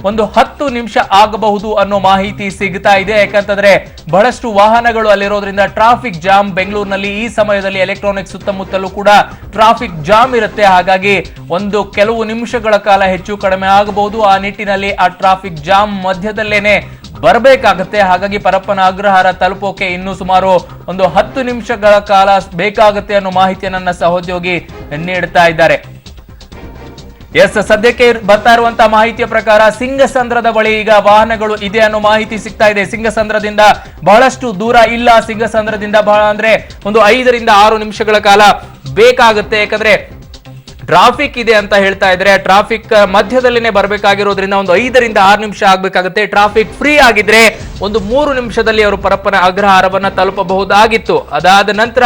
ಒಂದು 10 ನಿಮಿಷ ಆಗಬಹುದು ಅನ್ನೋ ಮಾಹಿತಿ ಸಿಗ್ತಾ ಇದೆ. ಯಾಕಂತಂದ್ರೆ ಬಹಳಷ್ಟು ವಾಹನಗಳು ಅಲ್ಲಿರೋದ್ರಿಂದ ಟ್ರಾಫಿಕ್ ಜಾಮ್ ಬೆಂಗಳೂರಿನಲ್ಲಿ ಈ ಸಮಯದಲ್ಲಿ ಎಲೆಕ್ಟ್ರಾನಿಕ್ ಸುತ್ತಮುತ್ತಲೂ ಕೂಡ ಟ್ರಾಫಿಕ್ ಜಾಮ್ ಇರುತ್ತೆ. ಹಾಗಾಗಿ ಒಂದು ಕೆಲವು ನಿಮಿಷಗಳ ಕಾಲ ಹೆಚ್ಚು ಕಡಿಮೆ ಆಗಬಹುದು. ಆ ನಿಟ್ಟಿನಲ್ಲಿ ಆ ಟ್ರಾಫಿಕ್ ಜಾಮ್ ಮಧ್ಯದಲ್ಲೇನೆ ಬರಬೇಕಾಗತ್ತೆ. ಹಾಗಾಗಿ ಪರಪ್ಪನ ಅಗ್ರಹಾರ ತಲುಪೋಕೆ ಇನ್ನು ಸುಮಾರು ಒಂದು 10 ನಿಮಿಷಗಳ ಕಾಲ ಬೇಕಾಗುತ್ತೆ ಅನ್ನೋ ಮಾಹಿತಿಯನ್ನು ನನ್ನ ಸಹೋದ್ಯೋಗಿ ನೀಡ್ತಾ ಇದ್ದಾರೆ. ಎಸ್, ಸದ್ಯಕ್ಕೆ ಬರ್ತಾ ಇರುವಂತಹ ಮಾಹಿತಿಯ ಪ್ರಕಾರ ಸಿಂಗಸಂದ್ರದ ಬಳಿ ಈಗ ವಾಹನಗಳು ಇದೆ ಅನ್ನೋ ಮಾಹಿತಿ ಸಿಗ್ತಾ ಇದೆ. ಸಿಂಗಸಂದ್ರದಿಂದ ಬಹಳಷ್ಟು ದೂರ ಇಲ್ಲ, ಸಿಂಗಸಂದ್ರದಿಂದ ಬಹಳ ಅಂದ್ರೆ ಒಂದು 5 ರಿಂದ 6 ನಿಮಿಷಗಳ ಕಾಲ ಬೇಕಾಗುತ್ತೆ. ಯಾಕಂದ್ರೆ ಟ್ರಾಫಿಕ್ ಇದೆ ಅಂತ ಹೇಳ್ತಾ ಇದ್ರೆ, ಟ್ರಾಫಿಕ್ ಮಧ್ಯದಲ್ಲಿನೇ ಬರಬೇಕಾಗಿರೋದ್ರಿಂದ ಒಂದು 5 ರಿಂದ 6 ನಿಮಿಷ ಆಗ್ಬೇಕಾಗುತ್ತೆ. ಟ್ರಾಫಿಕ್ ಫ್ರೀ ಆಗಿದ್ರೆ ಒಂದು 3 ನಿಮಿಷದಲ್ಲಿ ಅವರು ಪರಪ್ಪನ ಅಗ್ರಹಾರವನ್ನ ತಲುಪಬಹುದಾಗಿತ್ತು. ಅದಾದ ನಂತರ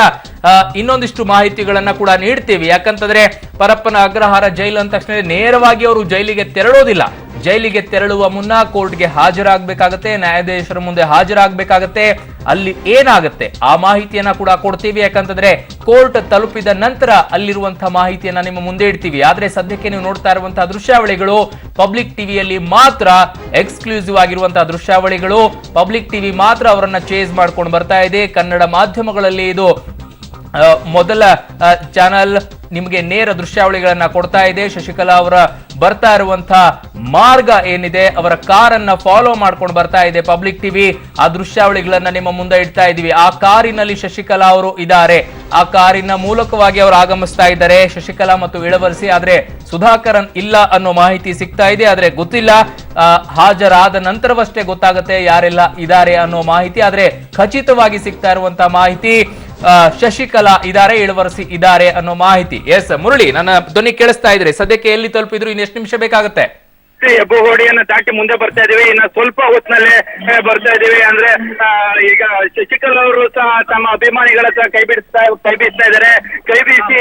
ಇನ್ನೊಂದಿಷ್ಟು ಮಾಹಿತಿಗಳನ್ನ ಕೂಡ ನೀಡ್ತೀವಿ. ಯಾಕಂತಂದ್ರೆ ಪರಪ್ಪನ ಅಗ್ರಹಾರ ಜೈಲು ಅಂದ ತಕ್ಷಣ ನೇರವಾಗಿ ಅವರು ಜೈಲಿಗೆ ತೆರಳೋದಿಲ್ಲ. ಜೈಲಿಗೆ ತೆರಳುವ ಮುನ್ನ ಕೋರ್ಟ್ಗೆ ಹಾಜರಾಗಬೇಕಾಗತ್ತೆ, ನ್ಯಾಯಾಧೀಶರ ಮುಂದೆ ಹಾಜರಾಗಬೇಕಾಗತ್ತೆ. ಅಲ್ಲಿ ಏನಾಗುತ್ತೆ ಆ ಮಾಹಿತಿಯನ್ನ ಕೂಡ ಕೊಡ್ತೀವಿ. ಯಾಕಂತಂದ್ರೆ ಕೋರ್ಟ್ ತಲುಪಿದ ನಂತರ ಅಲ್ಲಿರುವಂತಹ ಮಾಹಿತಿಯನ್ನ ನಿಮ್ಮ ಮುಂದೆ ಇಡ್ತೀವಿ. ಆದ್ರೆ ಸದ್ಯಕ್ಕೆ ನೀವು ನೋಡ್ತಾ ಇರುವಂತಹ ದೃಶ್ಯಾವಳಿಗಳು ಪಬ್ಲಿಕ್ ಟಿವಿಯಲ್ಲಿ ಮಾತ್ರ ಎಕ್ಸ್ಕ್ಲೂಸಿವ್ ಆಗಿರುವಂತಹ ದೃಶ್ಯಾವಳಿಗಳು. ಪಬ್ಲಿಕ್ ಟಿವಿ ಮಾತ್ರ ಅವರನ್ನ ಚೇಸ್ ಮಾಡ್ಕೊಂಡು ಬರ್ತಾ ಇದೆ. ಕನ್ನಡ ಮಾಧ್ಯಮಗಳಲ್ಲಿ ಇದು ಮೊದಲ ಚಾನಲ್ ನಿಮಗೆ ನೇರ ದೃಶ್ಯಾವಳಿಗಳನ್ನ ಕೊಡ್ತಾ ಇದೆ. ಶಶಿಕಲಾ ಅವರ ಬರ್ತಾ ಇರುವಂತಹ ಮಾರ್ಗ ಏನಿದೆ, ಅವರ ಕಾರನ್ನ ಫಾಲೋ ಮಾಡ್ಕೊಂಡು ಬರ್ತಾ ಇದೆ ಪಬ್ಲಿಕ್ ಟಿವಿ. ಆ ದೃಶ್ಯಾವಳಿಗಳನ್ನ ನಿಮ್ಮ ಮುಂದೆ ಇಡ್ತಾ ಇದೀವಿ. ಆ ಕಾರಿನಲ್ಲಿ ಶಶಿಕಲಾ ಅವರು ಇದ್ದಾರೆ, ಆ ಕಾರಿನ ಮೂಲಕವಾಗಿ ಅವರು ಆಗಮಿಸ್ತಾ ಇದ್ದಾರೆ, ಶಶಿಕಲಾ ಮತ್ತು ಇಳವರಸಿ. ಆದ್ರೆ ಸುಧಾಕರನ್ ಇಲ್ಲ ಅನ್ನೋ ಮಾಹಿತಿ ಸಿಗ್ತಾ ಇದೆ. ಆದ್ರೆ ಗೊತ್ತಿಲ್ಲ, ಹಾಜರಾದ ನಂತರವಷ್ಟೇ ಗೊತ್ತಾಗುತ್ತೆ ಯಾರೆಲ್ಲ ಇದ್ದಾರೆ ಅನ್ನೋ ಮಾಹಿತಿ. ಆದ್ರೆ ಖಚಿತವಾಗಿ ಸಿಗ್ತಾ ಇರುವಂತಹ ಮಾಹಿತಿ ಶಶಿಕಲಾ ಇದಾರೆ, ಇಳವರಸಿ ಇದಾರೆ ಅನ್ನೋ ಮಾಹಿತಿ. ಎಸ್ ಮುರಳಿ, ನನ್ನ ಧ್ವನಿ ಕೇಳಿಸ್ತಾ ಇದ್ರೆ ಸದ್ಯಕ್ಕೆ ಎಲ್ಲಿ ತಲುಪಿದ್ರು, ಇನ್ನೆಷ್ಟು ನಿಮಿಷ ಬೇಕಾಗುತ್ತೆ? ಹೆಬ್ಬಗೋಡಿಯನ್ನ ದಾಟಿ ಮುಂದೆ ಬರ್ತಾ ಇದೀವಿ. ಇನ್ನು ಸ್ವಲ್ಪ ಹೊತ್ತಿನಲ್ಲೇ ಬರ್ತಾ ಇದೀವಿ. ಅಂದ್ರೆ ಈಗ ಶಶಿಕಲಾ ಅವರು ಸಹ ತಮ್ಮ ಅಭಿಮಾನಿಗಳ ಸಹ ಕೈ ಬೀಸ್ತಾ ಇದ್ದಾರೆ. ಕೈ ಬೀಸಿ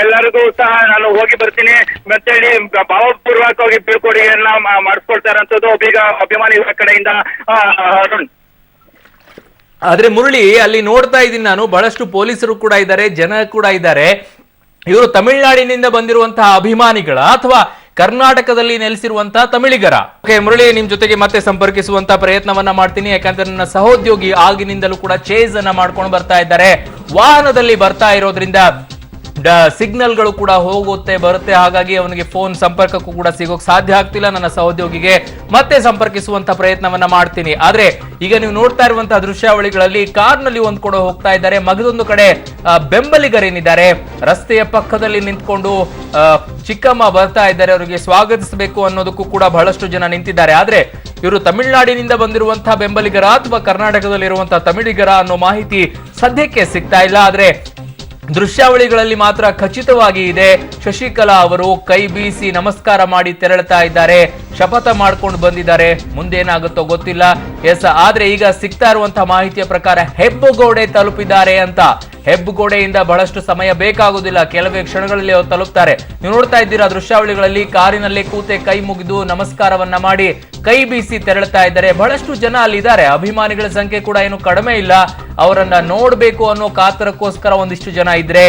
ಎಲ್ಲರಿಗೂ ಸಹ ನಾನು ಹೋಗಿ ಬರ್ತೀನಿ ಮತ್ತೇಳಿ ಭಾವಪೂರ್ವಕವಾಗಿ ಬೀಳ್ಕೊಡುಗೆಯನ್ನ ಮಾಡಿಸ್ಕೊಳ್ತಾರಂತದ್ದು ಈಗ ಅಭಿಮಾನಿಗಳ ಕಡೆಯಿಂದ. ಅರುಣ್, ಆದ್ರೆ ಮುರಳಿ, ಅಲ್ಲಿ ನೋಡ್ತಾ ಇದ್ದೀನಿ ನಾನು, ಬಹಳಷ್ಟು ಪೊಲೀಸರು ಕೂಡ ಇದ್ದಾರೆ, ಜನ ಕೂಡ ಇದ್ದಾರೆ. ಇವರು ತಮಿಳುನಾಡಿನಿಂದ ಬಂದಿರುವಂತಹ ಅಭಿಮಾನಿಗಳ ಅಥವಾ ಕರ್ನಾಟಕದಲ್ಲಿ ನೆಲೆಸಿರುವಂತಹ ತಮಿಳಿಗರ? ಓಕೆ ಮುರಳಿ, ನಿಮ್ ಜೊತೆಗೆ ಮತ್ತೆ ಸಂಪರ್ಕಿಸುವಂತಹ ಪ್ರಯತ್ನವನ್ನ ಮಾಡ್ತೀನಿ. ಯಾಕಂದ್ರೆ ನನ್ನ ಸಹೋದ್ಯೋಗಿ ಆಗಿನಿಂದಲೂ ಕೂಡ ಚೇಸ್ ಅನ್ನ ಮಾಡ್ಕೊಂಡು ಬರ್ತಾ ಇದ್ದಾರೆ. ವಾಹನದಲ್ಲಿ ಬರ್ತಾ ಇರೋದ್ರಿಂದ ಸಿಗ್ನಲ್ಗಳು ಕೂಡ ಹೋಗುತ್ತೆ ಬರುತ್ತೆ. ಹಾಗಾಗಿ ಅವನಿಗೆ ಫೋನ್ ಸಂಪರ್ಕಕ್ಕೂ ಕೂಡ ಸಿಗೋಕ್ ಸಾಧ್ಯ ಆಗ್ತಿಲ್ಲ. ನನ್ನ ಸಹೋದ್ಯೋಗಿಗೆ ಮತ್ತೆ ಸಂಪರ್ಕಿಸುವಂತ ಪ್ರಯತ್ನವನ್ನ ಮಾಡ್ತೀನಿ. ಆದ್ರೆ ಈಗ ನೀವು ನೋಡ್ತಾ ಇರುವಂತಹ ದೃಶ್ಯಾವಳಿಗಳಲ್ಲಿ ಕಾರ್ನಲ್ಲಿ ಒಂದ್ ಕೂಡ ಹೋಗ್ತಾ ಇದ್ದಾರೆ. ಮಗದೊಂದು ಕಡೆ ಬೆಂಬಲಿಗರೇನಿದ್ದಾರೆ ರಸ್ತೆಯ ಪಕ್ಕದಲ್ಲಿ ನಿಂತ್ಕೊಂಡು ಚಿಕ್ಕಮ್ಮ ಬರ್ತಾ ಇದ್ದಾರೆ, ಅವರಿಗೆ ಸ್ವಾಗತಿಸಬೇಕು ಅನ್ನೋದಕ್ಕೂ ಕೂಡ ಬಹಳಷ್ಟು ಜನ ನಿಂತಿದ್ದಾರೆ. ಆದ್ರೆ ಇವರು ತಮಿಳುನಾಡಿನಿಂದ ಬಂದಿರುವಂತಹ ಬೆಂಬಲಿಗರ ಅಥವಾ ಕರ್ನಾಟಕದಲ್ಲಿರುವಂತಹ ತಮಿಳಿಗರ ಅನ್ನೋ ಮಾಹಿತಿ ಸದ್ಯಕ್ಕೆ ಸಿಗ್ತಾ ಇಲ್ಲ. ಆದ್ರೆ ದೃಶ್ಯಾವಳಿಗಳಲ್ಲಿ ಮಾತ್ರ ಖಚಿತವಾಗಿ ಇದೆ, ಶಶಿಕಲಾ ಅವರು ಕೈ ಬೀಸಿ ನಮಸ್ಕಾರ ಮಾಡಿ ತೆರಳುತ್ತಾ ಇದ್ದಾರೆ, ಶಪಥ ಮಾಡ್ಕೊಂಡು ಬಂದಿದ್ದಾರೆ. ಮುಂದೇನಾಗುತ್ತೋ ಗೊತ್ತಿಲ್ಲ. ಎಸ್, ಆದ್ರೆ ಈಗ ಸಿಗ್ತಾ ಇರುವಂತಹ ಮಾಹಿತಿಯ ಪ್ರಕಾರ ಹೆಬ್ಬಗೋಡೆ ತಲುಪಿದ್ದಾರೆ ಅಂತ. ಹೆಬ್ಬಗೋಡೆಯಿಂದ ಬಹಳಷ್ಟು ಸಮಯ ಬೇಕಾಗುವುದಿಲ್ಲ, ಕೆಲವೇ ಕ್ಷಣಗಳಲ್ಲಿ ಅವರು ತಲುಪ್ತಾರೆ. ನೀವು ನೋಡ್ತಾ ಇದ್ದೀರಾ ದೃಶ್ಯಾವಳಿಗಳಲ್ಲಿ ಕಾರಿನಲ್ಲಿ ಕೂತೆ ಕೈ ಮುಗಿದು ನಮಸ್ಕಾರವನ್ನ ಮಾಡಿ ಕೈ ಬೀಸಿ ತೆರಳುತ್ತಾ ಇದ್ದಾರೆ. ಬಹಳಷ್ಟು ಜನ ಅಲ್ಲಿದ್ದಾರೆ, ಅಭಿಮಾನಿಗಳ ಸಂಖ್ಯೆ ಕೂಡ ಏನು ಕಡಿಮೆ ಇಲ್ಲ. ಅವರನ್ನ ನೋಡ್ಬೇಕು ಅನ್ನೋ ಕಾತರಕ್ಕೋಸ್ಕರ ಒಂದಿಷ್ಟು ಜನ ಇದ್ರೆ,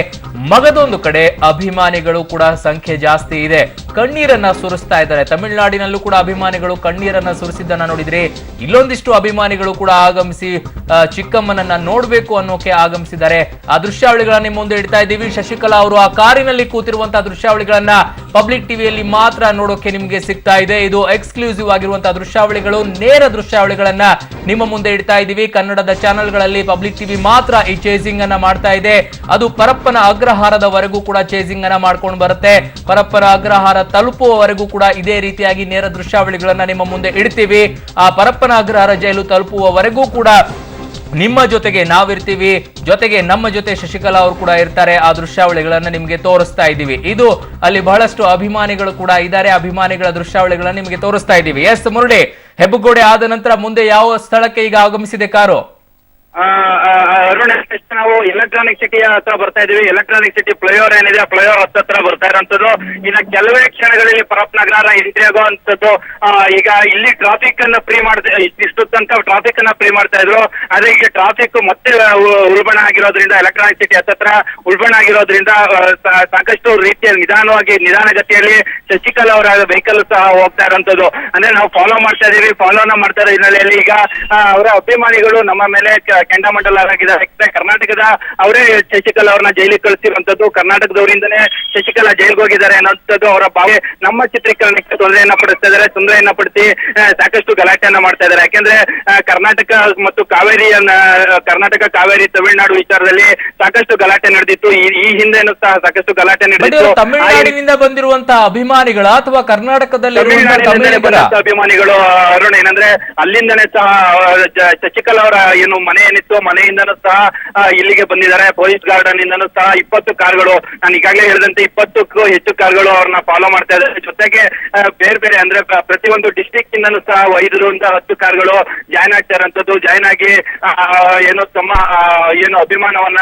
ಮಗದೊಂದು ಕಡೆ ಅಭಿಮಾನಿಗಳು ಕೂಡ ಸಂಖ್ಯೆ ಜಾಸ್ತಿ ಇದೆ. ಕಣ್ಣೀರನ್ನ ಸುರಿಸ್ತಾ ಇದ್ದಾರೆ. ತಮಿಳುನಾಡಿನಲ್ಲೂ ಕೂಡ ಅಭಿಮಾನಿಗಳು ಕಣ್ಣೀರನ್ನ ಸುರಿಸಿದ್ದನ್ನ ನೋಡಿದ್ರೆ, ಇಲ್ಲೊಂದಿಷ್ಟು ಅಭಿಮಾನಿಗಳು ಕೂಡ ಆಗಮಿಸಿ ಚಿಕ್ಕಮ್ಮನನ್ನ ನೋಡ್ಬೇಕು ಅನ್ನೋಕೆ ಆಗಮಿಸಿದ್ದಾರೆ. ಆ ದೃಶ್ಯಾವಳಿಗಳನ್ನ ನಿಮ್ಮ ಮುಂದೆ ಇಡ್ತಾ ಇದ್ದೀವಿ. ಶಶಿಕಲಾ ಅವರು ಆ ಕಾರಿನಲ್ಲಿ ಕೂತಿರುವಂತಹ ದೃಶ್ಯಾವಳಿಗಳನ್ನ ಪಬ್ಲಿಕ್ ಟಿವಿಯಲ್ಲಿ ಮಾತ್ರ ನೋಡೋಕೆ ನಿಮ್ಗೆ ಸಿಗ್ತಾ ಇದೆ. ಇದು ಎಕ್ಸ್ಕ್ಲೂಸಿವ್ ಆಗಿರುವಂತಹ ದೃಶ್ಯಾವಳಿಗಳು, ನೇರ ದೃಶ್ಯಾವಳಿಗಳನ್ನ ನಿಮ್ಮ ಮುಂದೆ ಇಡ್ತಾ ಇದ್ದೀವಿ. ಕನ್ನಡದ ಚಾನೆಲ್ಗಳಲ್ಲಿ ಪಬ್ಲಿಕ್ ಟಿವಿ ಮಾತ್ರ ಈ ಚೇಸಿಂಗ್ ಅನ್ನ ಮಾಡ್ತಾ ಇದೆ. ಅದು ಪರಪ್ಪನ ಅಗ್ರಹಾರದವರೆಗೂ ಕೂಡ ಚೇಸಿಂಗ್ ಅನ್ನ ಮಾಡ್ಕೊಂಡು ಬರುತ್ತೆ. ಪರಪ್ಪನ ಅಗ್ರಹಾರ ತಲುಪುವವರೆಗೂ ಕೂಡ ಇದೇ ರೀತಿಯಾಗಿ ನೇರ ದೃಶ್ಯಾವಳಿಗಳನ್ನ ನಿಮ್ಮ ಮುಂದೆ ಇಡ್ತೀವಿ. ಆ ಪರಪ್ಪನ ಅಗ್ರಹಾರ ಜೈಲು ತಲುಪುವವರೆಗೂ ಕೂಡ ನಿಮ್ಮ ಜೊತೆಗೆ ನಾವಿರ್ತೀವಿ, ಜೊತೆಗೆ ನಮ್ಮ ಜೊತೆ ಶಶಿಕಲಾ ಅವರು ಕೂಡ ಇರ್ತಾರೆ. ಆ ದೃಶ್ಯಾವಳಿಗಳನ್ನ ನಿಮ್ಗೆ ತೋರಿಸ್ತಾ ಇದ್ದೀವಿ. ಇದು ಅಲ್ಲಿ ಬಹಳಷ್ಟು ಅಭಿಮಾನಿಗಳು ಕೂಡ ಇದ್ದಾರೆ. ಅಭಿಮಾನಿಗಳ ದೃಶ್ಯಾವಳಿಗಳನ್ನ ನಿಮ್ಗೆ ತೋರಿಸ್ತಾ ಇದ್ದೀವಿ. ಎಸ್ ಮುರಳಿ, ಹೆಬ್ಬಗೋಡೆ ಆದ ನಂತರ ಮುಂದೆ ಯಾವ ಸ್ಥಳಕ್ಕೆ ಈಗ ಆಗಮಿಸಿದೆ ಕಾರು? ಅರುಣ್, ನಾವು ಎಲೆಕ್ಟ್ರಾನಿಕ್ ಸಿಟಿ ಹತ್ರ ಬರ್ತಾ ಇದೀವಿ. ಎಲೆಕ್ಟ್ರಾನಿಕ್ ಸಿಟಿ ಫ್ಲೈಓವರ್ ಏನಿದೆ, ಫ್ಲೈಓವರ್ ಹತ್ರ ಬರ್ತಾ ಇರೋಂಥದ್ದು. ಇನ್ನು ಕೆಲವೇ ಕ್ಷಣಗಳಲ್ಲಿ ಪರಪ್ಪನಗರ ಎಂಟ್ರಿ ಆಗುವಂಥದ್ದು. ಈಗ ಇಲ್ಲಿ ಟ್ರಾಫಿಕ್ ಅನ್ನ ಫ್ರೀ ಮಾಡ್ತಾ, ಇಷ್ಟು ತನಕ ಟ್ರಾಫಿಕ್ ಅನ್ನ ಫ್ರೀ ಮಾಡ್ತಾ ಇದ್ರು. ಆದ್ರೆ ಈಗ ಟ್ರಾಫಿಕ್ ಮತ್ತೆ ಉಲ್ಬಣ ಆಗಿರೋದ್ರಿಂದ, ಎಲೆಕ್ಟ್ರಾನಿಕ್ ಸಿಟಿ ಹತ್ರ ಉಲ್ಬಣ ಆಗಿರೋದ್ರಿಂದ ಸಾಕಷ್ಟು ರೀತಿಯ ನಿಧಾನಗತಿಯಲ್ಲಿ ಶಶಿಕಲಾ ಅವರ ವೆಹಿಕಲ್ ಸಹ ಹೋಗ್ತಾ ಇರೋಂಥದ್ದು. ಅಂದ್ರೆ ನಾವು ಫಾಲೋ ಮಾಡ್ತಾ ಇದೀವಿ. ಫಾಲೋನ ಮಾಡ್ತಾ ಇರೋ ಹಿನ್ನೆಲೆಯಲ್ಲಿ ಈಗ ಅವರ ಅಭಿಮಾನಿಗಳು ನಮ್ಮ ಮೇಲೆ ಕೆಂಡಾಮಂಡಲರಾಗಿದ್ದಾರೆ. ಕರ್ನಾಟಕದ ಅವರೇ ಶಶಿಕಲಾ ಅವ್ರನ್ನ ಜೈಲಿಗೆ ಕಳಿಸಿರುವಂತದ್ದು. ಕರ್ನಾಟಕದವರಿಂದನೇ ಶಶಿಕಲಾ ಜೈಲ್ಗೆ ಹೋಗಿದ್ದಾರೆ ಅನ್ನೋಂಥದ್ದು ಅವರ ಭಾವ. ನಮ್ಮ ಚಿತ್ರೀಕರಣಕ್ಕೆ ತೊಂದರೆಯನ್ನ ಪಡಿಸ್ತಾ ಇದ್ದಾರೆ. ತೊಂದರೆಯನ್ನ ಪಡಿಸಿ ಸಾಕಷ್ಟು ಗಲಾಟೆಯನ್ನ ಮಾಡ್ತಾ ಇದ್ದಾರೆ. ಯಾಕೆಂದ್ರೆ ಕರ್ನಾಟಕ ಮತ್ತು ಕರ್ನಾಟಕ ಕಾವೇರಿ ತಮಿಳುನಾಡು ವಿಚಾರದಲ್ಲಿ ಸಾಕಷ್ಟು ಗಲಾಟೆ ನಡೆದಿತ್ತು. ಈ ಹಿಂದೆನೂ ಸಹ ಸಾಕಷ್ಟು ಗಲಾಟೆ ನಡೆದಿತ್ತು. ತಮಿಳುನಾಡಿನಿಂದ ಬಂದಿರುವಂತಹ ಅಭಿಮಾನಿಗಳ ಅಥವಾ ಕರ್ನಾಟಕದಲ್ಲಿ ಅಭಿಮಾನಿಗಳು ಅರುಣ್, ಏನಂದ್ರೆ ಅಲ್ಲಿಂದನೇ ಸಹ ಶಶಿಕಲಾ ಅವರ ಏನು ಮನೆ ಏನಿತ್ತು, ಮನೆಯಿಂದನೂ ಸಹ ಇಲ್ಲಿಗೆ ಬಂದಿದ್ದಾರೆ. ಪೊಲೀಸ್ ಗಾರ್ಡನ್ ಇಂದನೂ ಸಹ 20 ಕಾರ್ಗಳು, ನಾನು ಈಗಾಗಲೇ ಹೇಳಿದಂತೆ 20ಕ್ಕೂ ಹೆಚ್ಚು ಕಾರ್ಗಳು ಅವ್ರನ್ನ ಫಾಲೋ ಮಾಡ್ತಾ ಇದ್ದಾರೆ. ಜೊತೆಗೆ ಬೇರೆ ಅಂದ್ರೆ ಪ್ರತಿಯೊಂದು ಡಿಸ್ಟ್ರಿಕ್ಟ್ ಇಂದನೂ ಸಹ 5-10 ಕಾರ್ಗಳು ಜಾಯ್ನ್ ಆಗ್ತಾ ಇರೋಂಥದ್ದು. ಜಾಯ್ನ್ ಆಗಿ ಏನು ತಮ್ಮ ಏನು ಅಭಿಮಾನವನ್ನ